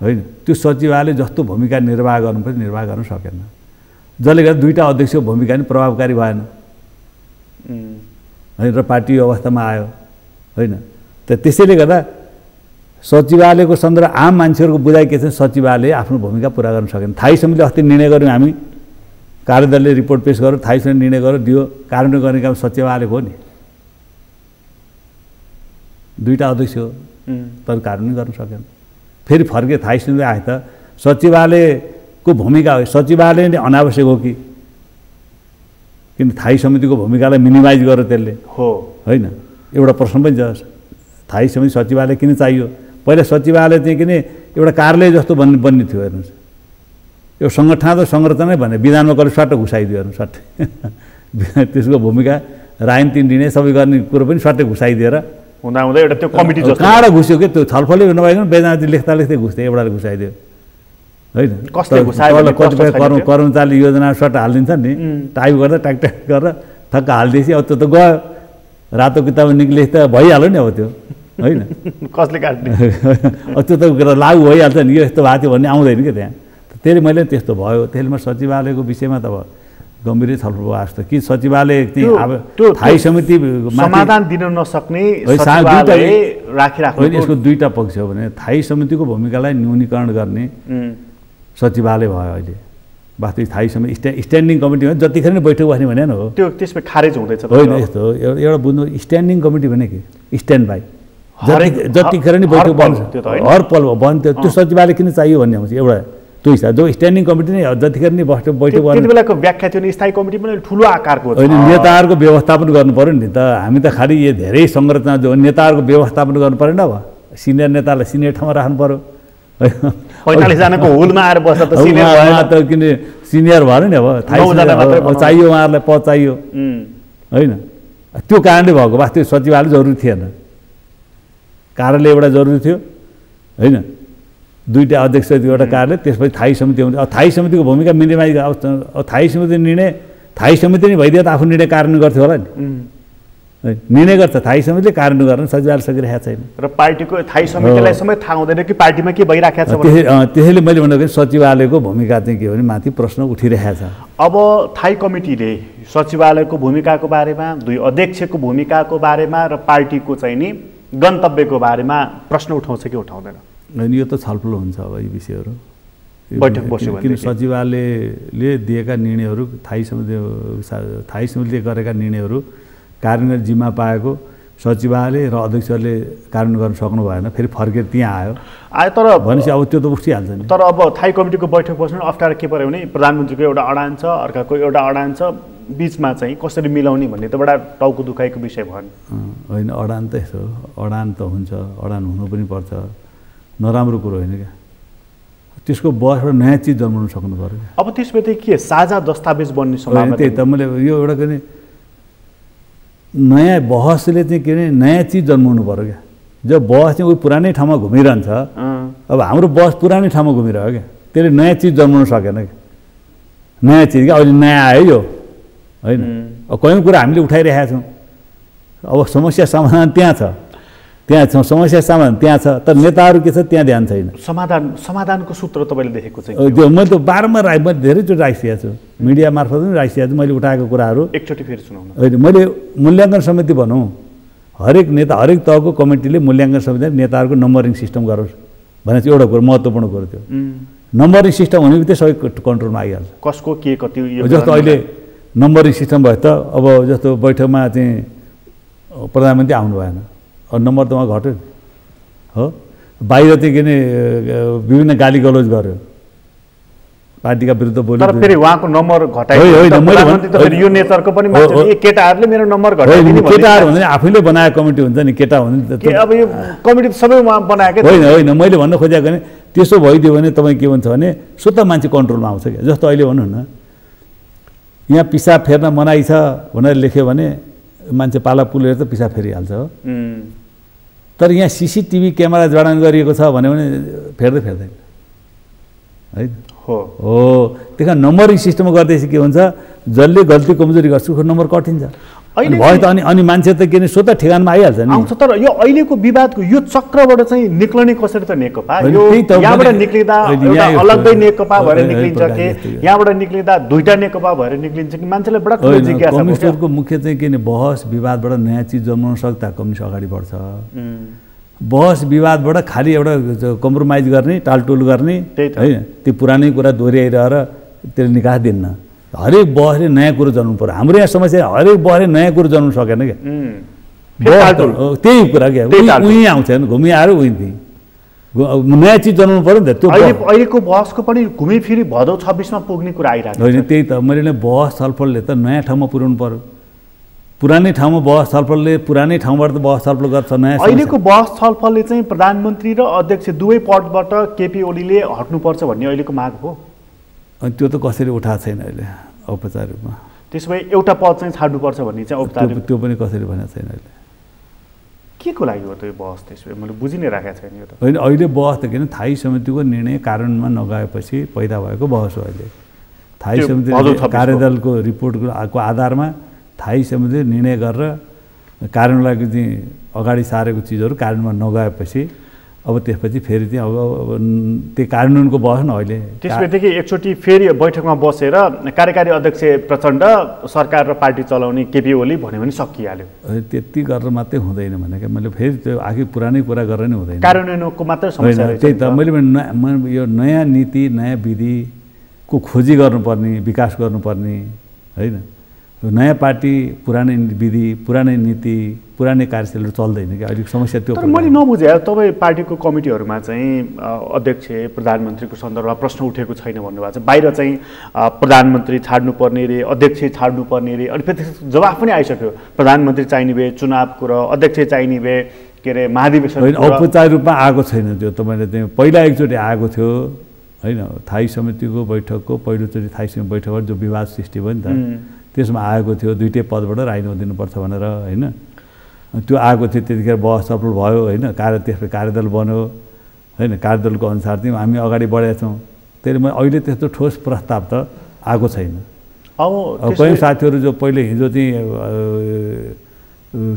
होइन त्यो सचिवालय जस्तो भूमिका निर्वाह गर्नुपर्छ निर्वाह गर्न सकेन जसले गर्दा दुईटा अध्यक्षको भूमिका पनि प्रभावकारी भएन होइन र पार्टी अवस्थामा आयो होइन। त्यसैले गर्दा सचिवालयको सन्दर्भ आम मान्छेहरूको बुझाइ के छ, सचिवालयले आफ्नो भूमिका पुरा गर्न सकेन। स्थायी समितिले अस्ति निर्णय गऱ्यौँ हामी, कार्यदलले रिपोर्ट पेश गर्यो, स्थायी समितिले निर्णय गर्यो, दियो, कार्यान्वयन गर्ने काम सचिवालयको हो नि। दुईवटा अध्यक्ष हो तर कार्यान्वयन गर्न सकेन। फेरि फर्के स्थायी समिति आए त सचिवालयको भूमिका हो, सचिवालय नै अनावश्यक हो कि किन स्थायी समितिको भूमिकालाई मिनिमाइज गर्यो त्यसले हो होइन। एउटा प्रश्न पनि छ, स्थायी समिति सचिवालय किन चाहियो? पहिला सचिवालय चाहिँ किन एउटा कार्यालय जस्तो बन्ने थियो हेर्नुहोस्, यो सङ्गठनात्मक संरचना भने विधानमा कसले सट्ट घुसाइदियो हेर्नु सट्टै त्यसको भूमिका राजनीतिक निर्णय सबै गर्ने कुरो पनि सट्टै घुसाइदिएर हुँदा एउटा त्यो कमिटी जस्तो कहाँबाट घुस्यो कि त्यो छलफलै नभइकन बेजनाती लेख्दा घुस्दै एउटाले घुसाइदियो होइन। कसले घुसायो? कतिपय कर्मचारी योजना सट्ट हालिदिन्छ नि, टाइप गर्दा ट्याक ट्याक गरेर ठक्क हालिदिएपछि अब त्यो त गयो, रातो किताब निक्ले त भइहाल्यो नि अब त्यो होइन। कसले काट्ने अब त्यो त लागु भइहाल्छ नि, यो यस्तो भएको थियो भन्ने आउँदैन क्या त्यहाँ। त्यसले मैले त्यस्तो भयो, त्यसले म सचिवालयको विषयमा त अब गम्भीरै छलफल भयो जस्तो कि सचिवालय स्थायी समिति समाधान दिन नसक्ने राखिराख्नु। यसको दुईवटा पक्ष हो भने स्थायी समितिको भूमिकालाई न्यूनीकरण गर्ने सचिवालय भयो अहिले। वास्तविक स्थायी समिति स्ट्यान्डिङ कमिटी भने जतिखेर नै बैठक बस्ने भने हो, त्यो त्यसमा खारेज हुँदैछ होइन। यस्तो एउटा बुझ्नु, स्ट्यान्डिङ कमिटी भने के स्ट्यान्ड बाई, जतिखेर नै बैठक बन्छ हर पल बन्द, त्यो सचिवालय किन चाहियो भन्ने आउँछ एउटा त्यो हिसाब। जो स्ट्यान्डिङ कमिटी नै जतिखेर नै बैठक त्यति बेलाको व्याख्या थियो नि, स्थायी कमिटी पनि ठुलो आकारको होइन। नेताहरूको व्यवस्थापन गर्नु पऱ्यो नि त, हामी त खालि यो धेरै संरचना जो नेताहरूको व्यवस्थापन गर्नु परेन। अब सिनियर नेतालाई सिनियर ठाउँमा राख्नु पऱ्यो, 45 जनाको होलमा आएर बस्दा त किन सिनियर भयो नि। अब चाहियो उहाँहरूलाई पद चाहियो होइन। त्यो कारणले भएको वास्तविक सचिवालय जरुरी थिएन, कार्यालय एउटा जरुरी थियो होइन। दुईवटा अध्यक्ष एउटा कार्यालय, त्यसपछि स्थायी समिति हुन्थ्यो। अब स्थायी समितिको भूमिका मिनिमाइज, अब स्थायी समिति निर्णय स्थायी समिति नै भइदियो त आफ्नो निर्णय कार्यान्वयन गर्थ्यो होला नि। निर्णय गर्छ स्थायी समितिले, कार्यान्वयन गर्न सचिवालय सकिरहेको छैन। र पार्टीको स्थायी समितिलाई समेत थाहा हुँदैन कि पार्टीमा के भइरहेको छ। त्यसैले मैले भन्दाखेरि सचिवालयको भूमिका चाहिँ के हो भने माथि प्रश्न उठिरहेको छ। अब स्थायी कमिटीले सचिवालयको भूमिकाको बारेमा, दुई अध्यक्षको भूमिकाको बारेमा र पार्टीको चाहिँ नि गन्तव्यको बारेमा प्रश्न उठाउँछ कि उठाउँदैन? होइन, यो त छलफल हुन्छ अब यी विषयहरू बैठक बस्यो भने। किन सचिवालयले दिएका निर्णयहरू, स्थायी समितिले गरेका निर्णयहरू कार्यान्वयन जिम्मा पाएको सचिवालय र अध्यक्षहरूले कार्यान्वयन गर्न सक्नु भएन, फेरि फर्केर त्यहाँ आयो तर भनेपछि अब त्यो त उठिहाल्छ नि। तर अब स्थायी कमिटीको बैठक बस्नु अप्ठ्यारो के पर्यो भने प्रधानमन्त्रीको एउटा अडान छ, अर्काको एउटा अडान छ, बिचमा चाहिँ कसरी मिलाउने भन्ने त एउटा टाउको दुखाइको विषय भयो नि। होइन, अडान त यस्तो हो, अडान त हुन्छ, अडान हुनु पनि पर्छ, नराम्रो कुरो होइन क्या। त्यसको बहसबाट नयाँ चिज जन्माउन सक्नु पऱ्यो। अब त्यसमा चाहिँ के साझा दस्तावेज बन्ने सम्भावना? त्यही त मैले यो एउटा के नयाँ बहसले चाहिँ के भने नयाँ चिज जन्माउनु पऱ्यो क्या। जब बहस चाहिँ उयो पुरानै ठाउँमा घुमिरहन्छ, अब हाम्रो बहस पुरानै ठाउँमा घुमिरह्यो क्या, त्यसले नयाँ चिज जन्माउन सकेन क्या। नयाँ चिज क्या, अहिले नयाँ आयो यो होइन। अब कयौँ कुरा हामीले उठाइरहेका छौँ, अब समस्या समाधान त्यहाँ छ, समस्या समाधान त्यहाँ छ, तर नेताहरू के छ त्यहाँ ध्यान छैन। समाधानको सूत्र तपाईँले देखेको चाहिँ त्यो मैले त बारम्बार मैले धेरैचोटि राखिसकेको छु, मिडिया मार्फत पनि राखिसकेको छु मैले उठाएको कुराहरू। एकचोटि फेरि सुनाउनु। होइन, मैले मूल्याङ्कन समिति भनौँ, हरेक नेता हरेक तहको कमिटीले मूल्याङ्कन समिति नेताहरूको नम्बरिङ सिस्टम गरोस् भने चाहिँ एउटा कुरो महत्त्वपूर्ण कुरो थियो। नम्बरिङ सिस्टम हुने बित्तिकै सबै कन्ट्रोलमा आइहाल्छ। कसको के कति जस्तो अहिले नम्बरिङ सिस्टम भयो त अब जस्तो बैठकमा चाहिँ प्रधानमन्त्री आउनु भएन, नम्बर त उहाँ घट्यो हो। बाहिर चाहिँ के अरे विभिन्न गाली गलौज गर्यो, पार्टीका विरुद्ध बोल्यो, तर फेरि उहाँको नम्बर घटायो। यो नेचरको पनि केटाहरूले मेरो नम्बर घटाइदिने केटाहरू भने आफैले बनाएको कमिटी हुन्छ नि, केटा भने अब यो कमिटी सबै उहाँ बनाएकै होइन। होइन, मैले भन्न खोजेको भने त्यसो भइदियो भने तपाईँ के भन्छ भने स्वतः मान्छे कन्ट्रोलमा आउँछ क्या। जस्तो अहिले भनौँ न, यहाँ पिसाब फेर्न मनाइ छ भनेर लेख्यो भने मान्छे पाला पुलेर त पिसाब फेरिहाल्छ हो। तर यहाँ सिसिटिभी क्यामेरा जडान गरिएको छ भने फेर्दैन है हो। त्यही कारण नम्बरिङ सिस्टम गर्दैछ के हुन्छ, जसले गल्ती कमजोरी गर्छ उसको नम्बर कटिन्छ। भयो त अनि मान्छे त के स्वतः ठेगानमा आइहाल्छ नि आउँछ। तर यो अहिलेको विवादको यो चक्रबाट चाहिँ निक्लने कसरी त नेकपा यो यहाँबाट निक्लिँदा एउटा अलग्गै नेकपा भएर निक्लिन्छ कि यहाँबाट निक्लिँदा दुईटा नेकपा भएर निक्लिन्छ कि मान्छेलाई बडा ठुलो जिज्ञासा छ। कम्युनिस्टहरूको मुख्य चाहिँ के बहस विवादबाट नयाँ चिज जन्माउन सक्दा कम्युनिस्ट अगाडि बढ्छ। बहस विवादबाट खालि एउटा कम्प्रोमाइज गर्ने टालटुल गर्ने होइन त्यो पुरानै कुरा दोहोऱ्याइरहेर त्यसले निकास दिन्न। हरेक बहसले नयाँ कुरो जन्माउनु पर्यो। हाम्रो यहाँ समस्या हरेक बहसले नयाँ कुरो जन्माउनु सकेन क्या त्यही कुरा क्या उहीँ आउँछ घुमी आएर उहीँ नयाँ चिज जन्माउनु पऱ्यो नि त। त्यो अहिलेको बहसको पनि घुमिफिरी भदौ 26मा पुग्ने कुरा आइरहेको होइन त्यही त मैले बहस छलफलले त नयाँ ठाउँमा पुर्याउनु पऱ्यो। पुरानै ठाउँमा बहस छलफलले पुरानै ठाउँबाट त बहस छलफल गर्छ नयाँ। अहिलेको बहस छलफलले चाहिँ प्रधानमन्त्री र अध्यक्ष दुवै पदबाट केपी ओलीले हट्नुपर्छ भन्ने अहिलेको माग हो। अनि त्यो त कसरी उठाएको छैन अहिले औपचारिक रूपमा। त्यसो भए एउटा पद चाहिँ छाड्नुपर्छ भन्ने चाहिँ औपचारिक त्यो पनि कसरी भनेको छैन अहिले। के को लागि हो त यो बहस? त्यसो भए मैले बुझि नै राखेको छैन यो त। होइन अहिले बहस त किन थाई समितिको निर्णय कार्यान्वयनमा नगएपछि पैदा भएको बहस हो अहिले। थाई समिति कार्यदलको रिपोर्टको आधारमा थाई समितिले निर्णय गरेर कार्यान्वयनको चाहिँ अगाडि सारेको चिजहरू कार्यान्वयन नगएपछि अब त्यसपछि फेरि चाहिँ अब त्यो कार्यान्वयनको बहस न अहिले। त्यसपछि एकचोटि फेरि बैठकमा बसेर कार्यकारी अध्यक्ष प्रचण्ड सरकार र पार्टी चलाउने केपी ओली भन्यो भने सकिहाल्यो। त्यति गरेर मात्रै हुँदैन भने क्या मैले फेरि त्यो आखिर पुरानै कुरा गरेर नै हुँदैन। कार्यान्वयनको मात्रै समस्या त्यही त मैले यो नयाँ नीति नयाँ विधिको खोजी गर्नुपर्ने विकास गर्नुपर्ने होइन। नयाँ पार्टी पुरानै विधि पुरानै नीति पुरानै कार्यशैलीहरू चल्दैन कि अहिलेको समस्या त्यो। तर मैले नबुझेँ तपाईँ पार्टीको कमिटीहरूमा चाहिँ अध्यक्ष प्रधानमन्त्रीको सन्दर्भमा प्रश्न उठेको छैन भन्नुभएको छ। बाहिर चाहिँ प्रधानमन्त्री छाड्नुपर्ने रे अध्यक्ष छाड्नुपर्ने रे अनि फेरि जवाफ पनि आइसक्यो। प्रधानमन्त्री चाहिने भए चुनावको र अध्यक्ष चाहिने भए के अरे महाधिवेशन औपचारिक रूपमा आएको छैन। त्यो तपाईँले चाहिँ पहिला एकचोटि आएको थियो होइन थाई समितिको बैठकको पहिलोचोटि थाई समिति बैठकबाट जो विवाद सृष्टि भयो नि त त्यसमा आएको थियो दुईटै पदबाट राजीनामा दिनुपर्छ भनेर होइन। त्यो आएको थियो त्यतिखेर बहस छलफल भयो होइन त्यसपछि कार्यदल बन्यो होइन। कार्यदलको अनुसार चाहिँ हामी अगाडि बढेका छौँ। त्यसले मैले अहिले त्यस्तो ठोस प्रस्ताव त आएको छैन। अब कयौँ साथीहरू जो पहिले हिजो चाहिँ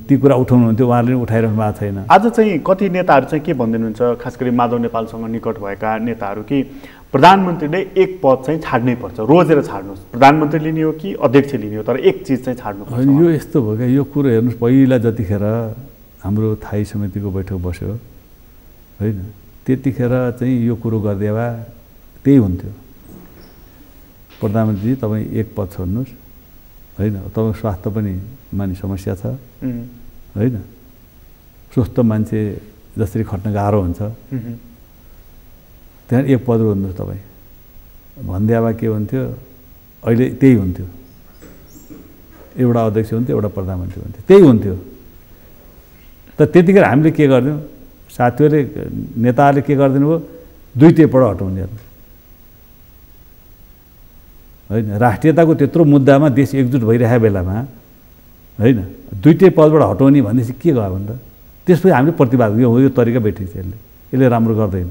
ती कुरा उठाउनुहुन्थ्यो उहाँले पनि उठाइरहनु भएको छैन। आज चाहिँ कति नेताहरू चाहिँ के भन्दैनुहुन्छ खास गरी माधव नेपालसँग निकट भएका नेताहरू कि प्रधानमन्त्रीले एक पद चाहिँ छाड्नै पर्छ रोजेर छाड्नुहोस्। प्रधानमन्त्री लिने हो कि अध्यक्ष लिने हो तर एक चिज चाहिँ छाड्नुपर्छ। यो यस्तो भयो क्या यो कुरो हेर्नुहोस् पहिला जतिखेर हाम्रो थाई समितिको बैठक बस्यो होइन त्यतिखेर चाहिँ यो कुरो गरिदिए भए त्यही हुन्थ्यो। प्रधानमन्त्री तपाईँ एक पद छोड्नुहोस् होइन तपाईँको स्वास्थ्य पनि मानि समस्या छ होइन स्वस्थ मान्छे जसरी खट्न गाह्रो हुन्छ त्यहाँ एक पद हुन्थ्यो तपाईँ भनिदिए भए के हुन्थ्यो अहिले त्यही हुन्थ्यो। एउटा अध्यक्ष हुन्थ्यो एउटा प्रधानमन्त्री हुन्थ्यो त्यही हुन्थ्यो। त त्यतिखेर हामीले के गरिदिउँ साथीहरूले नेताहरूले के गरिदिनु भयो दुईटै पद हटाउने होइन। राष्ट्रियताको त्यत्रो मुद्दामा देश एकजुट भइरहेको बेलामा होइन दुईटै पदबाट हटाउने भनेपछि के गयो भने त त्यसपछि हामीले प्रतिवाद यो हो यो तरिका बैठक छ यसले राम्रो गर्दैन।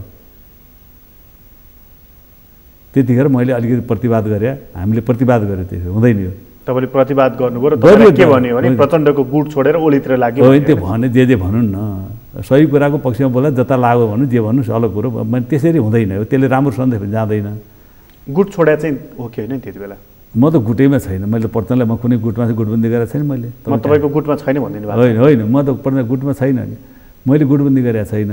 त्यतिखेर मैले अलिकति प्रतिवाद गरेँ हामीले प्रतिवाद गऱ्यो त्यसो हुँदैन। यो तपाईँले प्रतिवाद गर्नुभयो र के भन्यो भने प्रचण्डको गुट छोडेर ओलीतिर लाग्यो होइन त्यो भने जे भनौँ न सही कुराको पक्षमा बोला जता लाग्यो भन्नु जे भन्नुहोस् अलग कुरो त्यसरी हुँदैन हो त्यसले राम्रो सन्देश जाँदैन। गुट छोडा चाहिँ हो कि होइन त्यति बेला म त गुटैमा छैन मैले प्रचण्डलाई म कुनै गुटमा चाहिँ गुटबन्दी गरेको छैन मैले। तपाईँको गुटमा छैन भनिदिनु भएको होइन होइन म त प्रचण्ड गुटमा छैन नि मैले गुटबन्दी गरेको छैन।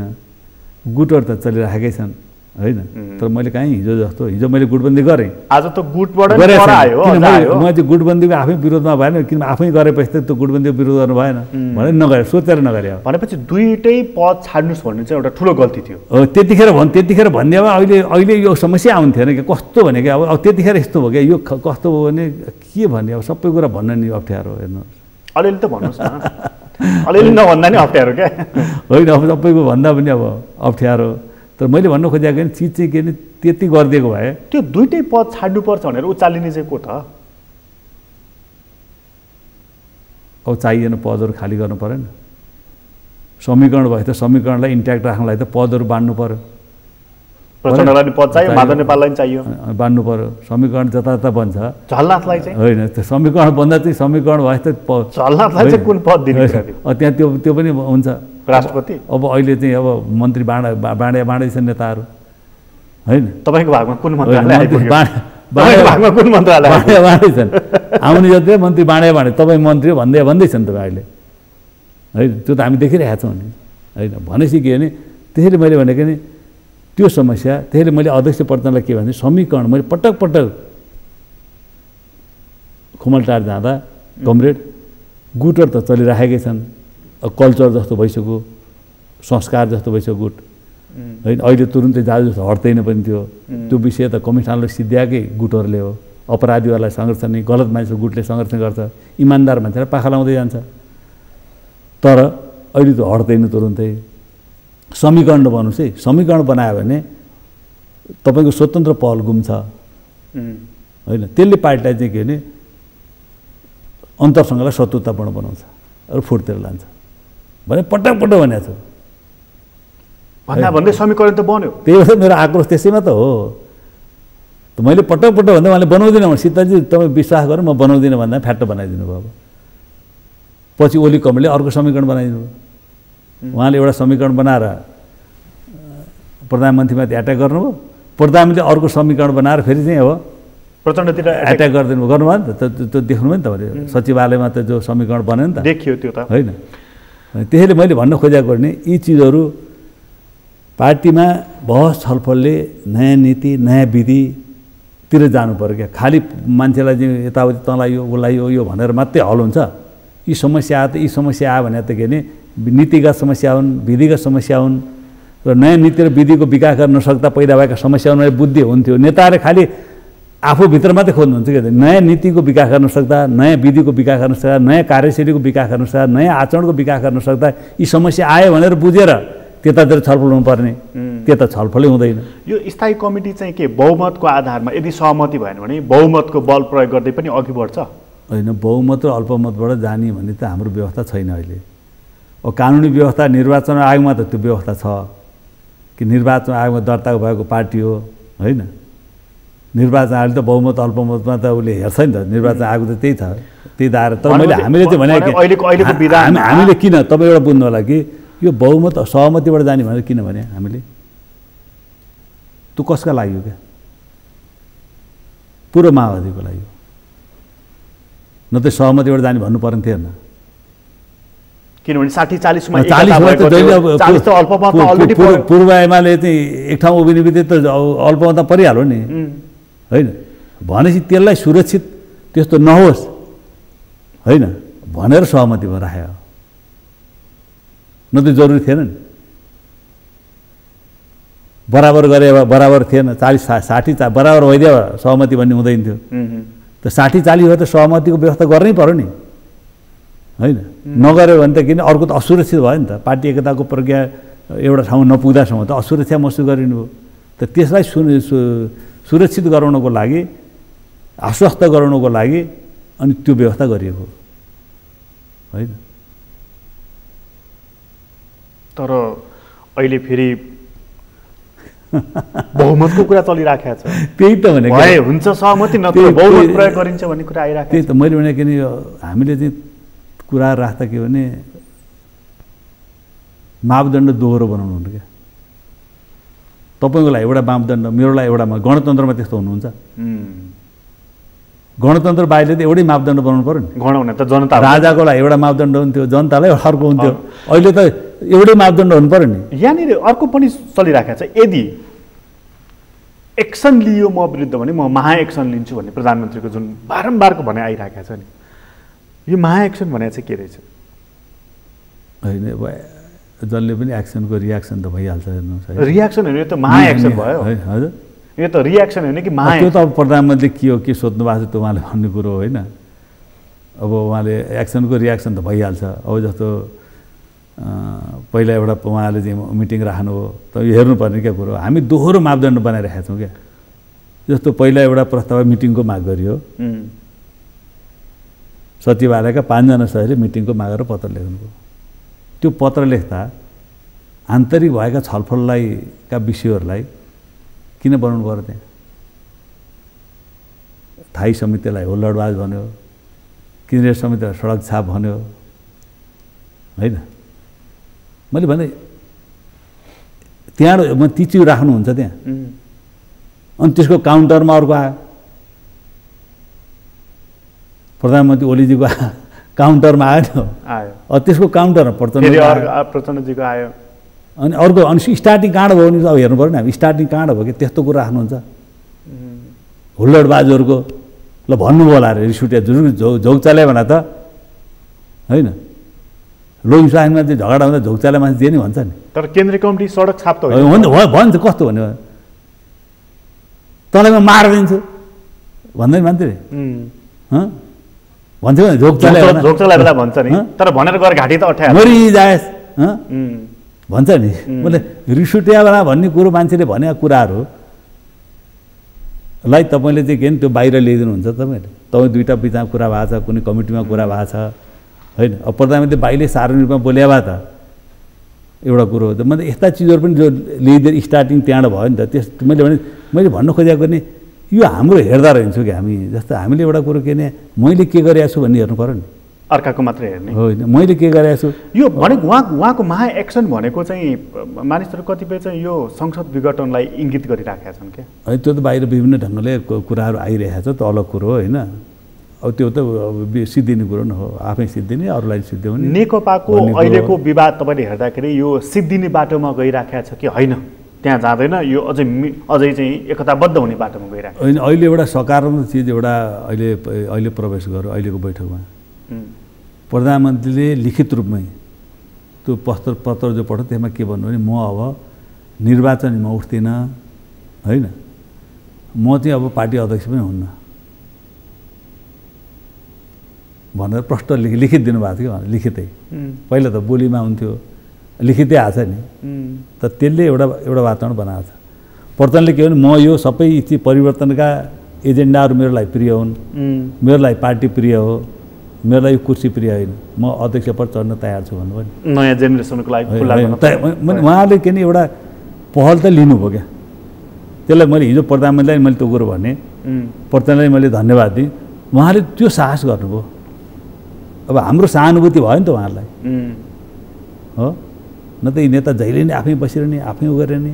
गुटहरू त चलिराखेकै छन् होइन तर मैले कहीँ हिजो मैले गुटबन्दी गरेँ आज त गुटबाट आयो म चाहिँ गुटबन्दीको आफै विरोधमा भएन किन आफै गरेपछि त त्यो गुटबन्दीको विरोध गर्नु भएन भने नगरे सोचेर नगरे भनेपछि दुईटै पद छाड्नुहोस् भन्ने चाहिँ एउटा ठुलो गल्ती थियो। त्यतिखेर भन्ने अब अहिले यो समस्या आउँथेन कि कस्तो भने कि अब त्यतिखेर यस्तो भयो क्या यो कस्तो भयो भने के भन्ने अब सबै कुरा भन्न नि अप्ठ्यारो हेर्नुहोस् अलिअलि त भन्नुहोस् न अलिअलि नभन्दा नि अप्ठ्यारो क्या होइन अब सबैको भन्दा पनि अब अप्ठ्यारो। तर मैले भन्नु खोजेको नि चिज चाहिँ के नि त्यति गरिदिएको भए त्यो दुईटै पद छाड्नुपर्छ भनेर उचालिने चाहिँ को त? अब चाहिएन पदहरू खाली गर्नु परेन समीकरण भयो त समीकरणलाई इन्ट्याक्ट राख्नलाई त पदहरू बाँड्नु पर्यो प्रचण्डलाई नि पद चाहियो, माधव नेपाललाई नि चाहियो, बान्नु पर्यो। समीकरण जतातता बन्छ। झलनाथलाई चाहिँ होइन, त्यो समीकरण बन्दा चाहिँ समीकरण भए त झलनाथलाई चाहिँ कुन पद दिने? त्यहाँ त्यो पनि हुन्छ राष्ट्रपति। अब अहिले चाहिँ अब मन्त्री बाँड्दैछन् नेताहरू, होइन? तपाईँको भागमा कुन मन्त्रालय भागमा कुन मन्त्रालय बाँड्दैछन्? आउने जति मन्त्री बाँडे तपाईँ मन्त्री हो भन्दैछन् तपाईँ अहिले, होइन? त्यो त हामी देखिरहेका छौँ नि, होइन? भनेपछि के भने त्यसैले मैले भनेको नि त्यो समस्या, त्यसैले मैले अध्यक्ष प्रधानलाई के भने समीकरण मैले पटक खुमलटार जाँदा कमरेड गुटहरू त चलिराखेकै छन्, कल्चर जस्तो भइसक्यो, संस्कार जस्तो भइसक्यो गुट, होइन? अहिले तुरुन्तै जाजु जस्तो हट्दैन पनि त्यो विषय त कमिसनले सिद्ध्याएकै गुटहरूले हो। अपराधीहरूलाई सङ्घर्ष नै, गलत मान्छे गुटले सङ्घर्ष गर्छ, इमान्दार मान्छेलाई पाखा लाउँदै जान्छ, तर अहिले त हट्दैन तुरुन्तै। समीकरण बनाउनुहोस् है, समीकरण बनायो भने तपाईँको स्वतन्त्र पहल गुम्छ, होइन? त्यसले पार्टीलाई चाहिँ के भने अन्तरसँगलाई शत्रुतापूर्ण बनाउँछ र फुटतिर लान्छ भने पटक भनेको छु। भन्दै समीकरण त बन्यो। त्यही भएर मेरो आक्रोश त्यसैमा त हो। त मैले पटक भन्दा उहाँले बनाउँदिनँ, सीताजी तपाईँ विश्वास गर्नु म बनाउँदिनँ भन्दा फ्याट्ट बनाइदिनु भयो। अब पछि ओली कमलले अर्को समीकरण बनाइदिनु भयो। उहाँले एउटा समीकरण बनाएर प्रधानमन्त्रीमाथि एट्याक गर्नुभयो, प्रधानमन्त्रीले अर्को समीकरण बनाएर फेरि चाहिँ अब प्रचण्डतिर एट्याक गर्नुभयो नि त। त्यो देख्नुभयो नि त भने सचिवालयमा त जो समीकरण बन्यो नि त, देखियो त्यो त, होइन? त्यसैले मैले भन्न खोजेको भने यी चिजहरू पार्टीमा बहस छलफलले नयाँ नीति नयाँ विधितिर जानु पर्यो क्या। खालि मान्छेलाई चाहिँ यताउति तँलाई यो उसलाई यो भनेर मात्रै हल हुन्छ? यी समस्या आयो त यी समस्या आयो भने त के भने नीतिगत समस्या हुन्, विधिगत समस्या हुन्, र नयाँ नीति र विधिको विकास गर्न नसक्दा पैदा भएका समस्या हुन्। बुद्धि हुन्थ्यो, नेताहरूले खालि आफूभित्र मात्रै खोज्नुहुन्छ कि नयाँ नीतिको विकास गर्न सक्दा, नयाँ विधिको विकास गर्न सक्दा, नयाँ कार्यशैलीको विकास गर्न सक्दा, नयाँ आचरणको विकास गर्न सक्दा यी समस्या आयो भनेर बुझेर त्यतातिर छलफल हुनुपर्ने, त्यता छलफलै हुँदैन। यो स्थायी कमिटी चाहिँ के बहुमतको आधारमा यदि सहमति भएन भने बहुमतको बल प्रयोग गर्दै पनि अघि बढ्छ? होइन, बहुमत र अल्पमतबाट जाने भन्ने त हाम्रो व्यवस्था छैन अहिले। अब कानुनी व्यवस्था निर्वाचन आयोगमा त त्यो व्यवस्था छ कि निर्वाचन आयोगमा दर्ता भएको पार्टी हो, होइन? निर्वाचन आयोगले त बहुमत अल्पमतमा त उसले हेर्छ नि त, निर्वाचन आयोग त त्यही छ, त्यही दाएर। तर हामीले चाहिँ भने हामीले किन तपाईँ एउटा बुझ्नु होला कि यो बहुमत सहमतिबाट जाने भनेर किन भने हामीले त्यो कसका लागि हो क्या? पुरो माओवादीको लागि हो, न त सहमतिबाट जाने भन्नु पर्ने थिएन। किनभने 60-40मा पूर्व एमाले चाहिँ एक ठाउँ उभिने बित्तिकै त अल्पमतमा परिहाल्यो नि, होइन? भनेपछि त्यसलाई सुरक्षित त्यस्तो नहोस्, होइन भनेर सहमतिमा राख्यो, न त जरुरी थिएन नि। बराबर गरे बराबर थिएन, 40-60 बराबर भइदियो सहमति भन्ने हुँदैन थियो। त 60-40 हो त सहमतिको व्यवस्था गर्नै पर्यो नि, होइन? नगर्यो भने त किन अर्को त असुरक्षित भयो नि त। पार्टी एकताको प्रज्ञा एउटा ठाउँ नपुग्दासम्म त असुरक्षा महसुस गरिनु भयो। त त्यसलाई सुरक्षित गराउनको लागि, आश्वस्त गराउनको लागि अनि त्यो व्यवस्था गरिएको, होइन? तर अहिले फेरि बहुमतको कुरा चलिराखेको छ। त्यही त भनेको हुन्छ सहमति नत्र बहुमत प्रयोग गरिन्छ भन्ने कुरा आइराखेको। त्यही त मैले भनेको नि हामीले चाहिँ कुरा राख्दा के भने मापदण्ड दोहोरो बनाउनु हुन्छ क्या। तपाईँको लागि एउटा मापदण्ड, मेरो लागि एउटा, गणतन्त्रमा त्यस्तो हुनुहुन्छ? गणतन्त्र बाहिरले त एउटै मापदण्ड बनाउनु पर्यो नि। गणाउने त जनता, राजाको लागि एउटा मापदण्ड हुन्थ्यो, जनतालाई अर्को हुन्थ्यो। अहिले त एउटै मापदण्ड हुनु पर्यो नि। यहाँनिर अर्को पनि चलिराखेको छ, यदि एक्सन लियो म विरुद्ध भने म महाएक्सन लिन्छु भन्ने प्रधानमन्त्रीको जुन बारम्बारको भनाइ आइरहेको छ नि, यो महाएक्सन भने चाहिँ के रहेछ? होइन, जसले पनि एक्सनको रियाक्सन त भइहाल्छ, हेर्नुहोस् है। रियाक्सन होइन, यो त महाएक्सन भयो। हजुर, यो त रियाक्सन होइन कि महा। त्यो त अब प्रधानमन्त्री के हो के सोध्नु भएको छ त्यो उहाँले भन्ने कुरो होइन। अब उहाँले एक्सनको रियाक्सन त भइहाल्छ। अब जस्तो पहिला एउटा उहाँले चाहिँ मिटिङ राख्नु हो, त यो हेर्नुपर्ने क्या कुरो। हामी दोहोरो मापदण्ड बनाइरहेका छौँ क्या। जस्तो पहिला एउटा प्रस्ताव मिटिङको माग गरियो, सचिवालयका 5 जना सदस्यले मिटिङको मागेर पत्र लेख्नुभयो। त्यो पत्र लेख्दा आन्तरिक भएका छलफललाई का विषयहरूलाई किन बनाउनु पर्यो त्यहाँ? थाई समितिलाई हुल्लडबाज भन्यो, केन्द्रीय समितिलाई सडक छाप भन्यो होइन। मैले भने त्यहाँ ती चिज राख्नुहुन्छ त्यहाँ, अनि त्यसको काउन्टरमा अर्को आयो, प्रधानमन्त्री ओलीजीको काउन्टरमा आयो नि, त्यसको काउन्टरमा प्रचण्डजीको आयो, अनि अर्को अनि स्टार्टिङ कहाँबाट भयो नि अब हेर्नु पऱ्यो नि, हामी स्टार्टिङ कहाँबाट भयो कि त्यस्तो कुरा राख्नुहुन्छ हुल्लडबाजहरूको। ल भन्नुभयो होला अरे रिस उठ्यो, झोक चल्यो भने त होइन, लोक स्वास्थ्यमा चाहिँ झगडा हुँदा झोक चल्यो मान्छे जे नि भन्छ नि। तर केन्द्रीय कमिटी सडक छाप त भन्छ, कस्तो भन्यो तँलाई म मार दिन्छु भन्दैन मान्छेले, भन्छ झोक चलाए बेला भन्छ नि, तर भनेर गएर घाँटी त अठ्यायो मरिजाएस् भन्छ नि। मैले रिस उठ्या बेला भन्ने कुरो मान्छेले भनेका कुराहरूलाई तपाईँले चाहिँ के त्यो बाहिर ल्याइदिनुहुन्छ तपाईँले। तपाईँ दुईवटा बिचमा कुरा भएको छ, कुनै कमिटीमा कुरा भएको छ होइन। अब प्रधानमन्त्री बाहिरले सार्वजनिक रूपमा बोल्या भए त एउटा कुरो हो। मतलब यस्ता चिजहरू पनि जो ल्याइदिएर स्टार्टिङ त्यहाँबाट भयो नि त। त्यस मैले भन्न खोजेको नि यो हाम्रो हेर्दा रहन्छौँ कि हामी जस्तो हामीले एउटा कुरो के भने मैले के गरेको छु भन्ने हेर्नु पऱ्यो नि, अर्काको मात्रै हेर्ने होइन मैले के गरेको छु। यो भनेको उहाँको महा एक्सन भनेको चाहिँ मानिसहरू कतिपय चाहिँ यो संसद विघटनलाई इङ्गित गरिराखेका छन् क्या। है त्यो त बाहिर विभिन्न ढङ्गले कुराहरू आइरहेको छ, त अलग कुरो हो होइन। अब त्यो त सिद्धिने कुरो न हो, आफै सिद्धिने अरूलाई सिद्ध्याउने। नेकपाको अहिलेको विवाद तपाईँले हेर्दाखेरि यो सिद्धिने बाटोमा गइराखेको छ कि होइन, त्यहाँ जाँदैन, यो अझै चाहिँ एकताबद्ध हुने बाटोमा गइरहेको होइन। अहिले एउटा सकारात्मक चिज एउटा अहिले प्रवेश गर्यो अहिलेको बैठकमा। प्रधानमन्त्रीले लिखित रूपमै त्यो पत्र जो पठायो त्यसमा के भन्नु भने म अब निर्वाचनमा उठ्दिनँ होइन, म चाहिँ अब पार्टी अध्यक्ष पनि हुन्न भनेर प्रष्ट लिखित दिनुभएको थियो कि लिखितै। पहिला त बोलीमा हुन्थ्यो, लिखितै आएको छ नि त, त्यसले एउटा वातावरण बनाएको छ। प्रचण्डले के भने म यो सबै चिज परिवर्तनका एजेन्डाहरू मेरो लागि प्रिय हुन्, मेरो लागि पार्टी प्रिय हो, मेरो लागि कुर्सी प्रिय होइन, म अध्यक्ष पद चढ्न तयार छु भन्नुभयो नि। नयाँ जेनेरेसनको लागि उहाँले के नि एउटा पहल त लिनुभयो क्या। त्यसलाई मैले हिजो प्रधानमन्त्रीलाई मैले त्यो कुरो भने, प्रचण्डलाई मैले धन्यवाद दिएँ, उहाँले त्यो साहस गर्नुभयो। अब हाम्रो सहानुभूति भयो नि त उहाँहरूलाई हो, न त यी नेता जहिले नै आफै बसिरहने आफै उ गरिरहने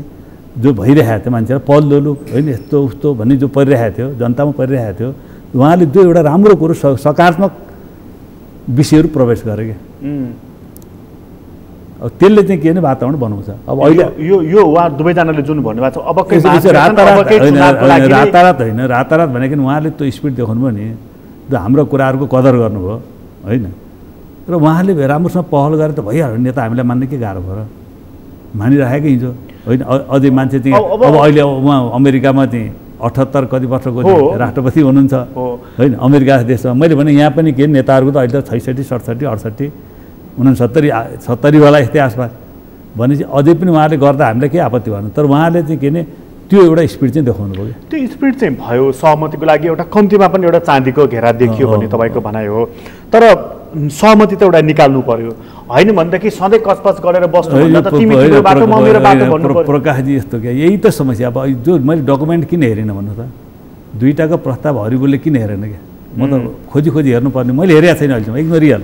जो भइरहेको थियो मान्छेलाई पहल दोलु होइन यस्तो उस्तो भन्ने जो परिरहेको थियो जनतामा परिरहेको थियो। उहाँले जो एउटा राम्रो कुरो सकारात्मक विषयहरू प्रवेश गरे क्या। अब त्यसले चाहिँ के भने वातावरण बनाउँछ। अब अहिले यो उहाँ दुवैजनाले जुन भन्नुभएको छ अब रातारात होइन, रातारात भनेको उहाँले त्यो स्पिड देखाउनु भयो नि, जो हाम्रो कुराहरूको कदर गर्नुभयो होइन। र उहाँले राम्रोसँग पहल गरेर त भइहाल्यो, नेता हामीलाई मान्ने के गाह्रो भयो, मानिराखेको हिजो होइन। अझै मान्छे चाहिँ अब अहिले उहाँ अमेरिकामा चाहिँ 78 कति वर्षको राष्ट्रपति हुनुहुन्छ होइन, अमेरिका देशमा। मैले भने यहाँ पनि के नेताहरूको त अहिले त 66, 67, 68, 69, 70 वाला यस्तै आसपास भनेपछि अझै पनि उहाँले गर्दा हामीलाई के आपत्ति भएन। तर उहाँले चाहिँ के भने त्यो एउटा स्पिड चाहिँ देखाउनु भयो। त्यो स्पिड चाहिँ भयो, सहमतिको लागि एउटा कम्तीमा पनि एउटा चाँदीको घेरा देखियो भन्ने तपाईँको भनाइ हो। तर सहमति त एउटा निकाल्नु पर्यो होइन भनेदेखि सधैँ कचपच गरेर बस्नुभन्दा त तिमी तिम्रो बाटो म मेरो बाटो भन्नु पर्यो। प्रकाशजी यस्तो क्या, यही त समस्या। अब जो मैले डकुमेन्ट किन हेरेन भन्नु त, दुईटाको प्रस्ताव हरिबोलले किन हेरेन क्या, म त खोजी हेर्नुपर्ने, मैले हेरेको छैन अहिलेसम्म, एकदम रियल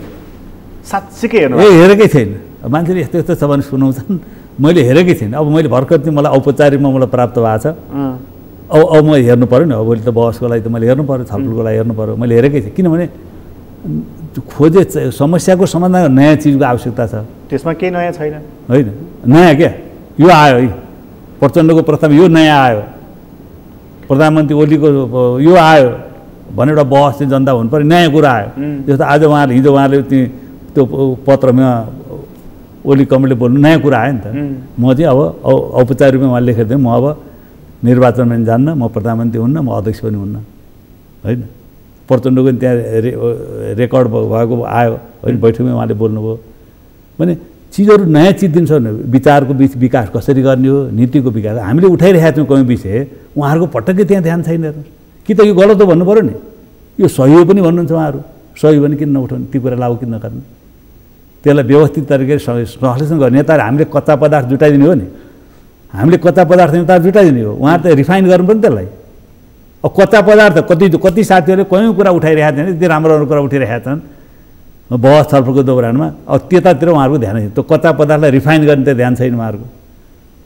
साँच्चीकै हेर्नु हेरेकै छैन। मान्छेले यस्तो यस्तो छ भने सुनाउँछन्, मैले हेरेकै छैन। अब मैले भर्खर चाहिँ मलाई औपचारिकमा मलाई प्राप्त भएको छ, अब म हेर्नु पऱ्यो नि। अब मैले त बहसको लागि त मैले हेर्नु पऱ्यो, छलफलको लागि हेर्नु पऱ्यो, मैले हेरेकै थिएँ। किनभने खोजे समस्याको समाधान नयाँ चिजको आवश्यकता छ, त्यसमा केही नयाँ छैन होइन। नयाँ क्या यो आयो है, प्रचण्डको प्रस्ताव यो नयाँ आयो, प्रधानमन्त्री ओलीको यो आयो भने एउटा बहस चाहिँ जनता हुनु पऱ्यो, नयाँ कुरा आयो। जस्तो आज उहाँले हिजो उहाँले त्यो पत्रमा ओली कमिटीले बोल्नु नयाँ कुरा आयो नि त। म चाहिँ अब औपचारिक रूपमा उहाँले लेखेर दिएँ, म अब निर्वाचनमा पनि जान्न, म प्रधानमन्त्री हुन्न, म अध्यक्ष पनि हुन्न होइन। प्रचण्डको त्यहाँ रेकर्ड भएको आयो होइन, बैठकमा उहाँले बोल्नुभयो भने चिजहरू नयाँ चिज दिन्छ भने विचारको विकास कसरी गर्ने हो, नीतिको विकास हामीले उठाइरहेका छौँ कुनै विषय, उहाँहरूको पटक्कै त्यहाँ ध्यान छैन। कि त यो गलत हो भन्नु पऱ्यो नि, यो सही हो पनि भन्नुहुन्छ उहाँहरू, सही भने किन नउठाउने, ती कुरा लागु किन नगर्ने, त्यसलाई व्यवस्थित तरिकाले संश्लेषण गर्ने। नेताहरू हामीले कच्चा पदार्थ जुटाइदिने हो नि, हामीले कच्चा पदार्थ उता जुटाइदिने हो, उहाँ त रिफाइन गर्नु पनि त्यसलाई। अब कच्चा पदार्थ कति साथीहरूले कयौँ कुरा उठाइरहेका छन्, यति राम्रो राम्रो कुरा उठाइरहेका छन् बहस छलफलको दौरानमा। अब त्यतातिर उहाँहरूको ध्यान छैन, त्यो कच्चा पदार्थलाई रिफाइन गर्ने त ध्यान छैन उहाँहरूको।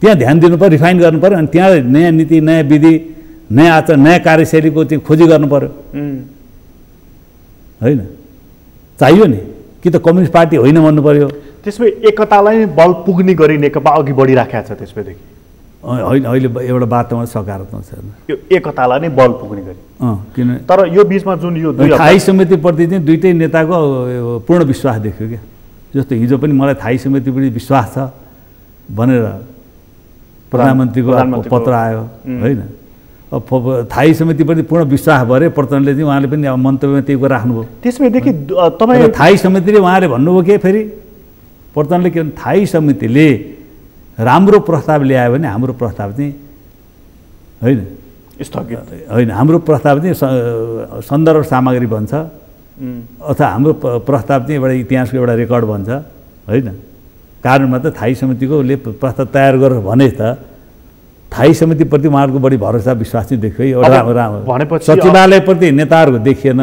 त्यहाँ ध्यान दिनु पऱ्यो, रिफाइन गर्नु पऱ्यो, अनि त्यहाँ नयाँ नीति, नयाँ विधि, नयाँ आचरण, नयाँ कार्यशैलीको चाहिँ खोजी गर्नु पऱ्यो होइन। चाहियो नि, कि त कम्युनिस्ट पार्टी होइन भन्नु पऱ्यो। त्यसमै एकतालाई बल पुग्ने गरी नेकपा अघि बढिराखेको छ। त्यसपछि होइन, अहिले एउटा वातावरण सकारात्मक छ, यो एकतालाई नै बल पुग्ने गरी। किन तर यो बिचमा जुन यो थाई समितिप्रति चाहिँ दुइटै नेताको पूर्ण विश्वास देख्यो क्या। जस्तो हिजो पनि मलाई थाई समितिप्रति विश्वास छ भनेर प्रधानमन्त्रीको पत्र आयो होइन। अब थाई समितिप्रति पूर्ण विश्वास भरे प्रचण्डले चाहिँ उहाँले पनि अब मन्तव्यमा त्यही कुरा राख्नुभयो। त्यसमैदेखि तपाईँ थाई समितिले उहाँले भन्नुभयो के फेरि प्रचण्डले के भने थाई समितिले राम्रो प्रस्ताव ल्यायो भने हाम्रो प्रस्ताव चाहिँ होइन स्थगित होइन, हाम्रो प्रस्ताव चाहिँ सन्दर्भ सामग्री बन्छ अथवा हाम्रो प्रस्ताव चाहिँ एउटा इतिहासको एउटा रेकर्ड बन्छ होइन। कारणमा त थाई समितिकोले प्रस्ताव तयार गरेर भने त थाई समितिप्रति उहाँहरूको बढी भरोसा विश्वास चाहिँ देखियो। एउटा भनेपछि सचिवालयप्रति नेताहरूको देखिएन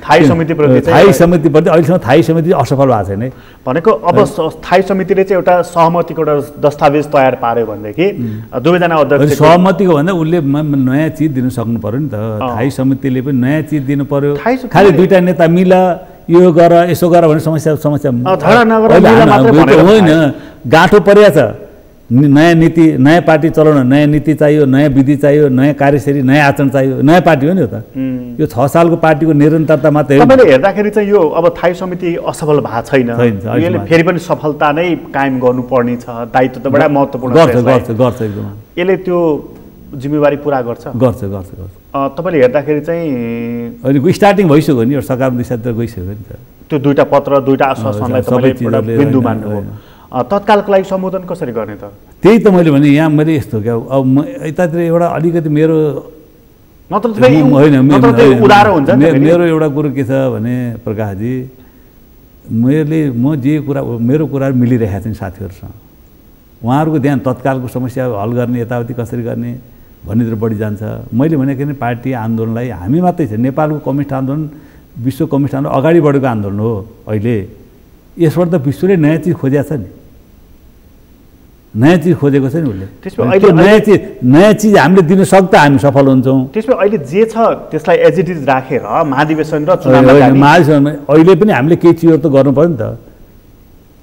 थाई समितिप्रति अहिलेसम्म थाई समिति असफल भएको छैन भनेको। अब थाई समितिले चाहिँ एउटा सहमतिको एउटा दस्तावेज तयार पार्यो भनेदेखि दुवैजना अध्यक्ष सहमतिको भन्दा उसले नयाँ चिज दिन सक्नु पर्यो नि त। थाई समितिले पनि नयाँ चिज दिनु पर्यो। खालि दुईटा नेता मिल यो गर यसो गर भन्ने समस्या होइन। गाँठो परिया छ, नयाँ नीति, नयाँ पार्टी चलाउन नयाँ नीति चाहियो, नयाँ विधि चाहियो, नयाँ कार्यशैली, नयाँ आचरण चाहियो। नयाँ पार्टी हो नि यो त। यो 6 सालको पार्टीको निरन्तरता मात्रै हो। तपाईँले हेर्दाखेरि चाहिँ यो अब थाई समिति असफल भएको छैन, यसले फेरि पनि सफलता नै कायम गर्नुपर्ने छ। दायित्व त बडा महत्त्वपूर्ण गर्छ एकदम। यसले त्यो जिम्मेवारी पुरा गर्छ। तपाईँले हेर्दाखेरि चाहिँ अहिले स्टार्टिङ भइसक्यो नि, सकारात्मक दिशातिर गइसक्यो नि त। त्यो दुईटा पत्र, दुईटा आश्वासनलाई तपाईँले बिन्दु मान्नुभयो। तत्कालको लागि सम्बोधन कसरी गर्ने त? त्यही त मैले भने यहाँ मैले यस्तो क्या, अब म यतातिर एउटा अलिकति मेरो मेरो एउटा कुरो के छ भने प्रकाशजी, म जे कुरा मेरो कुराहरू मिलिरहेको छ नि साथीहरूसँग, उहाँहरूको ध्यान तत्कालको समस्या हल गर्ने, यताउति कसरी गर्ने भन्नेतिर बढी जान्छ। मैले भनेको नि पार्टी आन्दोलनलाई हामी मात्रै छ, नेपालको कम्युनिस्ट आन्दोलन विश्व कम्युनिस्ट आन्दोलन अगाडि बढेको आन्दोलन हो। अहिले यसबाट त विश्वले नयाँ चिज खोजेको छ नि, नयाँ चिज खोजेको छ नि उसले। नयाँ चिज हामीले दिन सक्दा हामी सफल हुन्छौँ। त्यसमा अहिले जे छ त्यसलाई एज इट इज राखेर महाधिवेशन र महाधिवेशनमा अहिले पनि हामीले केही चिजहरू त गर्नु पर्यो नि त।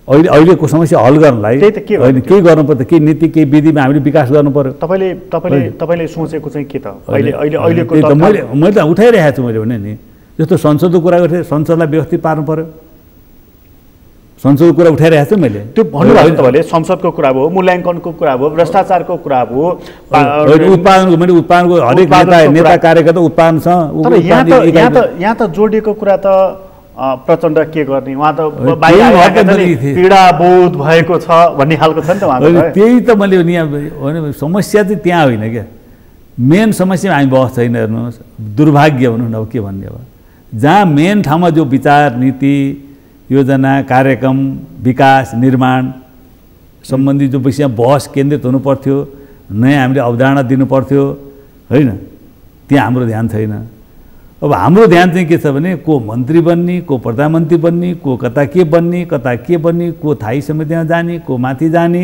अहिलेको समस्या हल गर्नलाई होइन केही गर्नु पर्छ, केही नीति, केही विधिमा हामीले विकास गर्नु पर्यो। तपाईँले सोचेको चाहिँ के त? अहिलेको मैले त उठाइरहेको छु। मैले भने नि जस्तो संसदको कुरा गर्थेँ, संसदलाई व्यवस्थित पार्नु पर्यो। संसदको कुरा उठाइरहेको छु मैले। त्यो भन्नुभयो तपाईँले, संसदको कुरा भयो, मूल्याङ्कनको कुरा भयो, भ्रष्टाचारको कुरा भयो, उत्पादनको मैले उत्पादनको हरेक नेता कार्यकर्ता उत्पादन छ। यहाँ त जोडिएको कुरा त प्रचण्ड के गर्ने, उहाँ त पीडा बोध भएको छ भन्ने खालको छ नि त उहाँ। त्यही त मैले यहाँ समस्या चाहिँ त्यहाँ होइन क्या, मेन समस्या हामी बहस छैन। हेर्नुहोस्, दुर्भाग्य भनौँ न, अब के भन्ने अब जहाँ मेन ठाउँमा जो विचार, नीति, योजना, कार्यक्रम, विकास, निर्माण सम्बन्धी जो विषयमा बहस केन्द्रित हुनु पर्थ्यो, नयाँ हामीले अवधारणा दिनु पर्थ्यो होइन, त्यहाँ हाम्रो ध्यान छैन। अब हाम्रो ध्यान चाहिँ के छ भने को मन्त्री बन्ने, को प्रधानमन्त्री बन्ने, को कता के बन्ने, को थाई समितिमा जाने, को माथि जाने।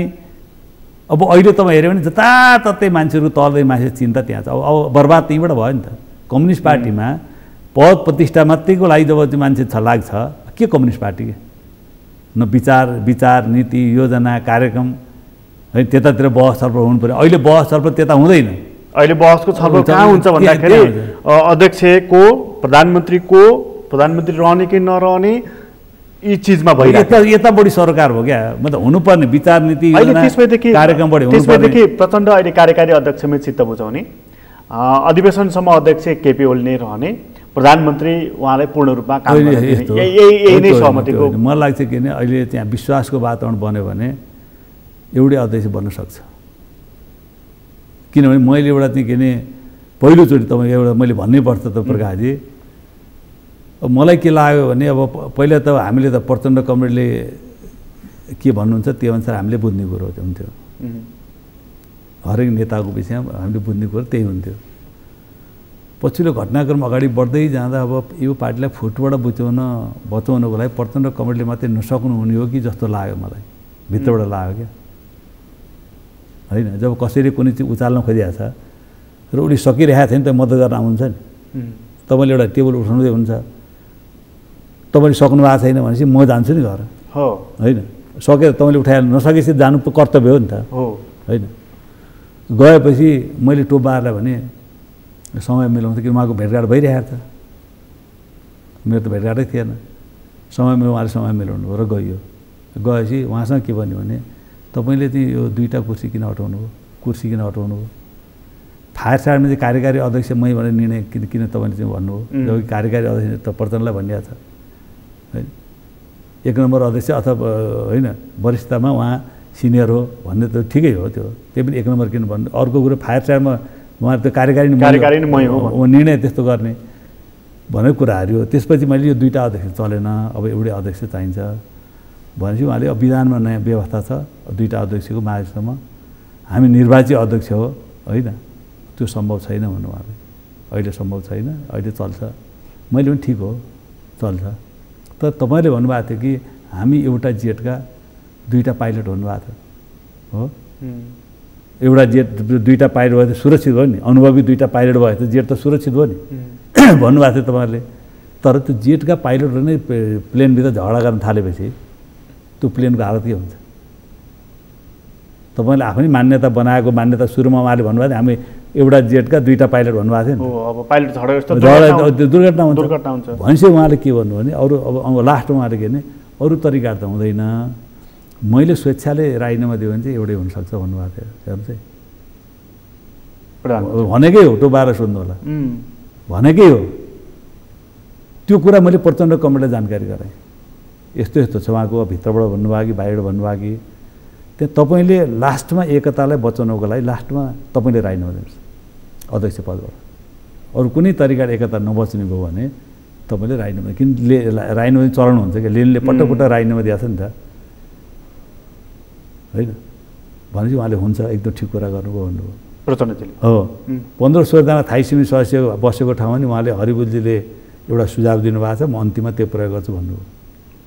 अब अहिले तपाईँ हेऱ्यो भने जताततै मान्छेहरू तल्दै मान्छे चिन्ता त्यहाँ छ। अब बर्बाद त्यहीँबाट भयो नि त। कम्युनिस्ट पार्टीमा पद प्रतिष्ठा मात्रैको लागि जब चाहिँ मान्छे लाग्छ, के कम्युनिस्ट पार्टी न विचार नीति, योजना, कार्यक्रम है, त्यतातिर बहस छलफल हुनु पर्यो। अहिले बहस छलफल त्यता हुँदैन। अहिले बहसको छलफल कहाँ हुन्छ भन्दाखेरि अध्यक्षको, प्रधानमन्त्री रहने कि नरहने यी चिजमा भइरहेको। यता बढी सरकार हो क्या, मतलब हुनुपर्ने विचार नीति, कार्यक्रम बढी हुनुपर्ने। त्यसपछि प्रचण्ड अहिले कार्यकारी अध्यक्षमै चित्त बुझाउने, अधिवेशनसम्म अध्यक्ष केपी ओली नै रहने, प्रधानमन्त्री उहाँलाई पूर्ण रूपमा काम गर्ने, यही नै सहमतिको। मलाई लाग्छ कि अहिले त्यहाँ विश्वासको वातावरण बन्यो भने एउटै अध्यक्ष बन्न सक्छ। किनभने मैले एउटा चाहिँ के भने पहिलोचोटि तपाईँ एउटा मैले भन्नैपर्छ त प्रकाशजी, अब मलाई के लाग्यो भने अब पहिला त हामीले त प्रचण्ड कमरेडले के भन्नुहुन्छ त्यो अनुसार हामीले बुझ्ने कुरो हुन्थ्यो हरेक नेताको विषयमा हामीले बुझ्ने कुरो त्यही हुन्थ्यो। पछिल्लो घटनाक्रम अगाडि बढ्दै जाँदा अब यो पार्टीलाई फुटबाट बचाउनको लागि प्रचण्ड कमरेडले मात्रै नसक्नु हुने हो कि जस्तो लाग्यो मलाई, भित्रबाट लाग्यो क्या। होइन, जब कसैले कुनै चिज उचाल्न खोजिरहेको छ र उसले सकिरहेको छैन त मद्दत गर्न आउँछ नि। तपाईँले एउटा टेबल उठाउँदै हुन्छ, तपाईँले सक्नु भएको छैन भनेपछि म जान्छु नि घर, होइन, सकेर तपाईँले उठाएर नसकेपछि जानु कर्तव्य हो नि त, होइन। गएपछि मैले टोपबारलाई भने समय मिलाउँछ कि उहाँको भेटघाट भइरहेको छ, मेरो त भेटघाटै थिएन। उहाँले समय मिलाउनु भयो र गइयो। गएपछि उहाँसँग के भन्यो भने तपाईँले चाहिँ यो 2टा कुर्सी किन हटाउनु भयो, कुर्सी किन हटाउनु भयो, फायर साइडमा चाहिँ कार्यकारी अध्यक्ष मै भनेर निर्णय किन तपाईँले चाहिँ भन्नुभयो, जबकि कार्यकारी अध्यक्ष त प्रचण्डलाई भनिएको छ, होइन। 1 नम्बर अध्यक्ष अथवा होइन वरिष्ठतामा उहाँ सिनियर हो भन्ने त ठिकै हो, त्यो पनि 1 नम्बर किन भन्नु। अर्को कुरो फायर साइडमा उहाँ त कार्यकारी मै हो, निर्णय त्यस्तो गर्ने भनेर कुराहरू हो। त्यसपछि मैले यो 2टा अध्यक्ष चलेन, अब एउटै अध्यक्ष चाहिन्छ भनेपछि उहाँले अब विधानमा नयाँ व्यवस्था छ 2टा अध्यक्षको माझसम्म हामी निर्वाचित अध्यक्ष हो, होइन, त्यो सम्भव छैन भन्नु उहाँले। अहिले सम्भव छैन, अहिले चल्छ। मैले पनि ठिक हो, चल्छ। तर तपाईँले भन्नुभएको थियो कि हामी एउटा जेटका 2टा पाइलट भन्नुभएको थियो हो, एउटा जेट 2टा पाइलट भयो त सुरक्षित भयो नि, अनुभवी 2टा पाइलट भयो त जेट त सुरक्षित भयो नि भन्नुभएको थियो तपाईँहरूले। तर त्यो जेटका पाइलटहरू नै प्लेनभित्र झगडा गर्न थालेपछि त्यो प्लेनको हालत के हुन्छ? तपाईँले आफै मान्यता बनाएको, मान्यता सुरुमा उहाँले भन्नुभएको थियो हामी एउटा जेटका 2टा पाइलट भन्नुभएको थियो नि, अब पाइलट दुर्घटना हुन्छ भनेपछि उहाँले के भन्नु भने अरू अब लास्टमा उहाँले के भने अरू तरिका त हुँदैन, मैले स्वेच्छाले राजीनामा दियो भने चाहिँ एउटै हुनसक्छ भन्नुभएको थियो। हेर्नु चाहिँ भनेकै हो, टोबाएर सोध्नु होला, भनेकै हो। त्यो कुरा मैले प्रचण्ड कमरेडलाई जानकारी गराएँ, यस्तो यस्तो छ उहाँको, भित्रबाट भन्नुभयो कि बाहिरबाट भन्नुभयो कि। त्यहाँ तपाईँले लास्टमा एकतालाई बचाउनको लागि लास्टमा तपाईँले राजीनामा दिनुहोस् अध्यक्ष पदबाट, अरू कुनै तरिकाले एकता नबच्ने भयो भने तपाईँले राजीनामा, किन राजीनामा चलन हुन्छ कि लेनले पटक पटक राजीनामा दिएको छ नि त, होइन। भनेपछि उहाँले हुन्छ एकदम ठिक कुरा गर्नुभयो भन्नुभयो प्रचण्डजीले। हो, 15-16 जना थाई समिति सदस्य बसेको ठाउँमा नि उहाँले हरिबुलजीले एउटा सुझाव दिनुभएको छ, म अन्तिममा त्यो प्रयोग गर्छु भन्नुभयो,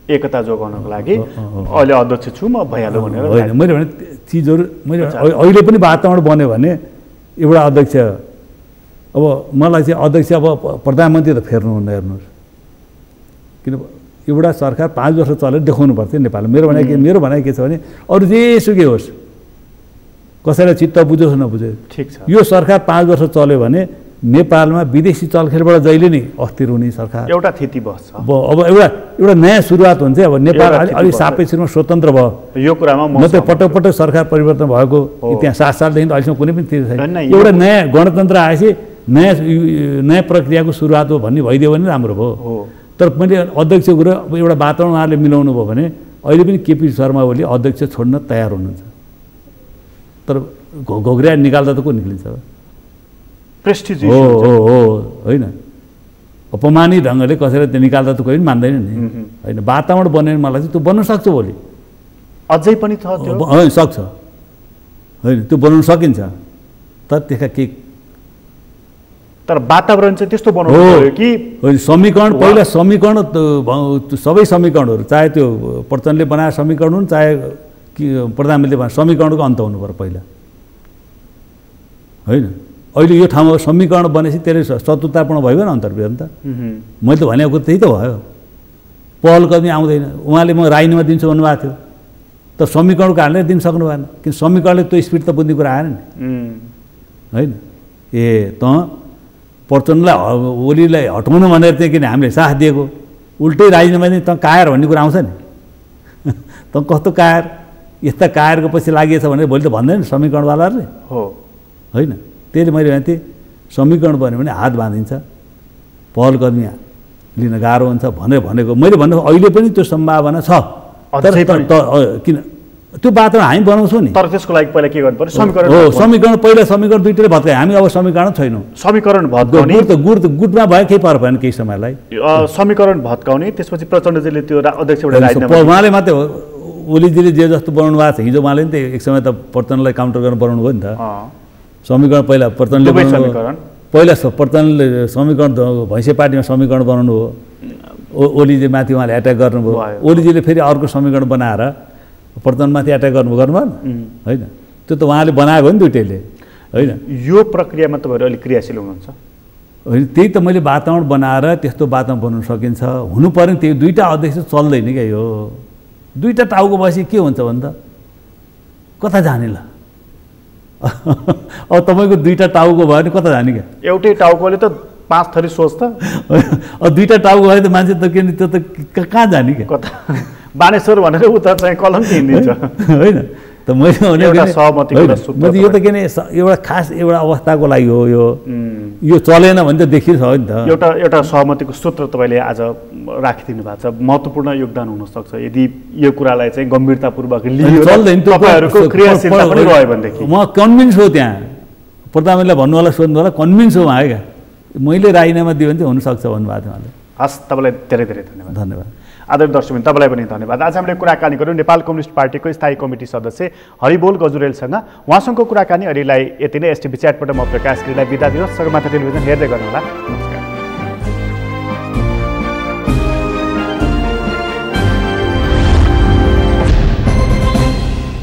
एकता जोगाउनको लागि। अहिले अध्यक्ष छु म भइहाल्यो भनेर। होइन, मैले भने चिजहरू मैले अहिले पनि वातावरण बन्यो भने एउटा अध्यक्ष, अब मलाई चाहिँ अध्यक्ष अब प्रधानमन्त्री त फेर्नुहुन्न, हेर्नुहोस्, किन एउटा सरकार 5 वर्ष चलेर देखाउनु पर्थ्यो नेपालमा। मेरो भनाइ के छ भने अरू जेसुकै होस्, कसैलाई चित्त बुझोस् नबुझोस्, ठिक छ, यो सरकार 5 वर्ष चल्यो भने नेपालमा विदेशी चलखेलबाट जहिले नै अस्थिर हुने सरकार एउटा थिति बस्छ। अब एउटा नयाँ सुरुवात हुन्छ। अब नेपाल अलि सापेक्ष रूपमा स्वतन्त्र भयो, यो कुरामा म त पटक पटक सरकार परिवर्तन भएको इतिहास 7 सालदेखि अहिलेसम्म कुनै पनि थिएन। एउटा नयाँ गणतन्त्र आएपछि नयाँ प्रक्रियाको सुरुवात हो भन्ने भइदियो भने राम्रो भयो। तर मैले अध्यक्ष कुरो अब एउटा वातावरण उहाँले मिलाउनु भयो भने अहिले पनि केपी शर्मा ओली अध्यक्ष छोड्न तयार हुनुहुन्छ, तर घोघरिया निकाल्दा त को निक्लिन्छ? प्रेस्टिज हो होइन, अपमानी ढङ्गले कसैलाई त्यो निकाल्दा त कोही पनि मान्दैन नि, होइन। वातावरण बन्यो मलाई चाहिँ त्यो बन्न सक्छ भोलि, अझै पनि छ त्यो, सक्छ, होइन, त्यो बनाउन सकिन्छ। तर त्यसका केही तर वातावरण चाहिँ त्यस्तो बनाउनु कि समीकरण, पहिला समीकरण सबै समीकरणहरू, चाहे त्यो प्रचण्डले बनाए समीकरण हुन् चाहे कि प्रधानमन्त्रीले बनाए समीकरणको अन्त हुनु पर्यो पहिला, होइन। अहिले यो ठाउँमा समीकरण बनेपछि त्यसले शत्रुतापूर्ण भयो भने अन्तर्विरोध त। मैले त भनेको त्यही त भयो, पहल कदमी आउँदैन। उहाँले म राजीनामा दिन्छु भन्नुभएको थियो, तर समीकरणको कारणले दिन सक्नु भएन, किन समीकरणले त्यो स्पिड त बुझ्ने कुरा आएन नि, होइन। त प्रचण्डलाई ओलीलाई हटाउनु भनेर चाहिँ किन हामीले साथ दिएको, उल्टै राजीनामा दिने त कायर भन्ने कुरा आउँछ नि त कस्तो कायर, यस्ता कायरको पछि लागिएछ भनेर भोलि त भन्दैन समीकरणवालाहरूले, हो होइन। त्यसले मैले भने थिएँ समीकरण बन्यो भने हात बाँधिन्छ, पहल कदमी लिन गाह्रो हुन्छ भनेर भनेको। मैले भन्नु अहिले पनि त्यो सम्भावना छ, किन त्यो वातावरण हामी बनाउँछौँ नि। तर त्यसको लागि पहिला के गर्नु पर्यो? समीकरण हो, समीकरण पहिला समीकरण 2टैले भत्कायो, हामी अब समीकरण छैनौँ। समीकरण भत्काउने गुटमा भयो केही फरक भएन केही समयलाई, समीकरण भत्काउने, त्यसपछि प्रचण्डजीले त्यो अध्यक्षबाट उहाँले मात्रै हो, ओलीजीले जे जस्तो बनाउनु भएको छ हिजो उहाँले नि त एक समय त प्रचण्डलाई काउन्टर गर्न बनाउनु भयो नि त समीकरण पहिला प्रचण्डले पहिला प्रचण्डले समीकरण भैँसे पार्टीमा समीकरण बनाउनु हो ओलीजी माथि उहाँले एट्याक गर्नुभयो ओलीजीले फेरि अर्को समीकरण बनाएर प्रचण्डमाथि एट्याक गर्नुभयो होइन त्यो त उहाँले बनाएको हो नि दुइटैले होइन यो प्रक्रियामा तपाईँहरू अलिक क्रियाशील हुनुहुन्छ होइन त्यही त मैले वातावरण बनाएर त्यस्तो वातावरण बनाउन सकिन्छ हुनु पर्ने त्यही दुईवटा अध्यक्ष चल्दैन क्या यो दुईवटा टाउको बसी के हुन्छ भने त कता जाने ल अब तपाईँको दुईवटा टाउको भयो भने कता जाने क्या एउटै टाउकोले त 5 थरी सोच्छ अब दुईवटा टाउको भयो त मान्छे त के त्यो त कहाँ जाने क्या कता बानेश्वर भनेर उता चाहिँ कलम किनिदिन्छ होइन त मैले सहमति यो त के एउटा खास एउटा अवस्थाको लागि हो यो चलेन भने त देखिन्छ नि त एउटा सहमतिको सूत्र तपाईँले आज राखिदिनु भएको छ महत्त्वपूर्ण योगदान हुनसक्छ यदि यो कुरालाई चाहिँ गम्भीरतापूर्वक लियो चल्दैन तपाईँहरूको क्रियाशीलता पनि रह्यो भनेदेखि म कन्भिन्स हो त्यहाँ प्रधानमन्त्रीलाई भन्नु होला सोध्नु होला कन्भिन्स हो उहाँ क्या मैले राजीनामा दियो भने चाहिँ हुनसक्छ भन्नुभएको थियो उहाँले हस् तपाईँलाई धेरै धेरै धन्यवाद धन्यवाद आदरणीय दर्शकबिन तपाईँलाई पनि धन्यवाद आज हामीले कुराकानी गऱ्यौँ नेपाल कम्युनिस्ट पार्टीको स्थायी कमिटी सदस्य हरिबोल गजुरेलसँग उहाँसँगको कुराकानी अहिलेलाई यति नै एसटिभी च्याटबाट म प्रकाश गिरीलाई बिदा दिनुहोस् सगरमाथा टेलिभिजन हेर्दै गर्नुहोला नमस्कार।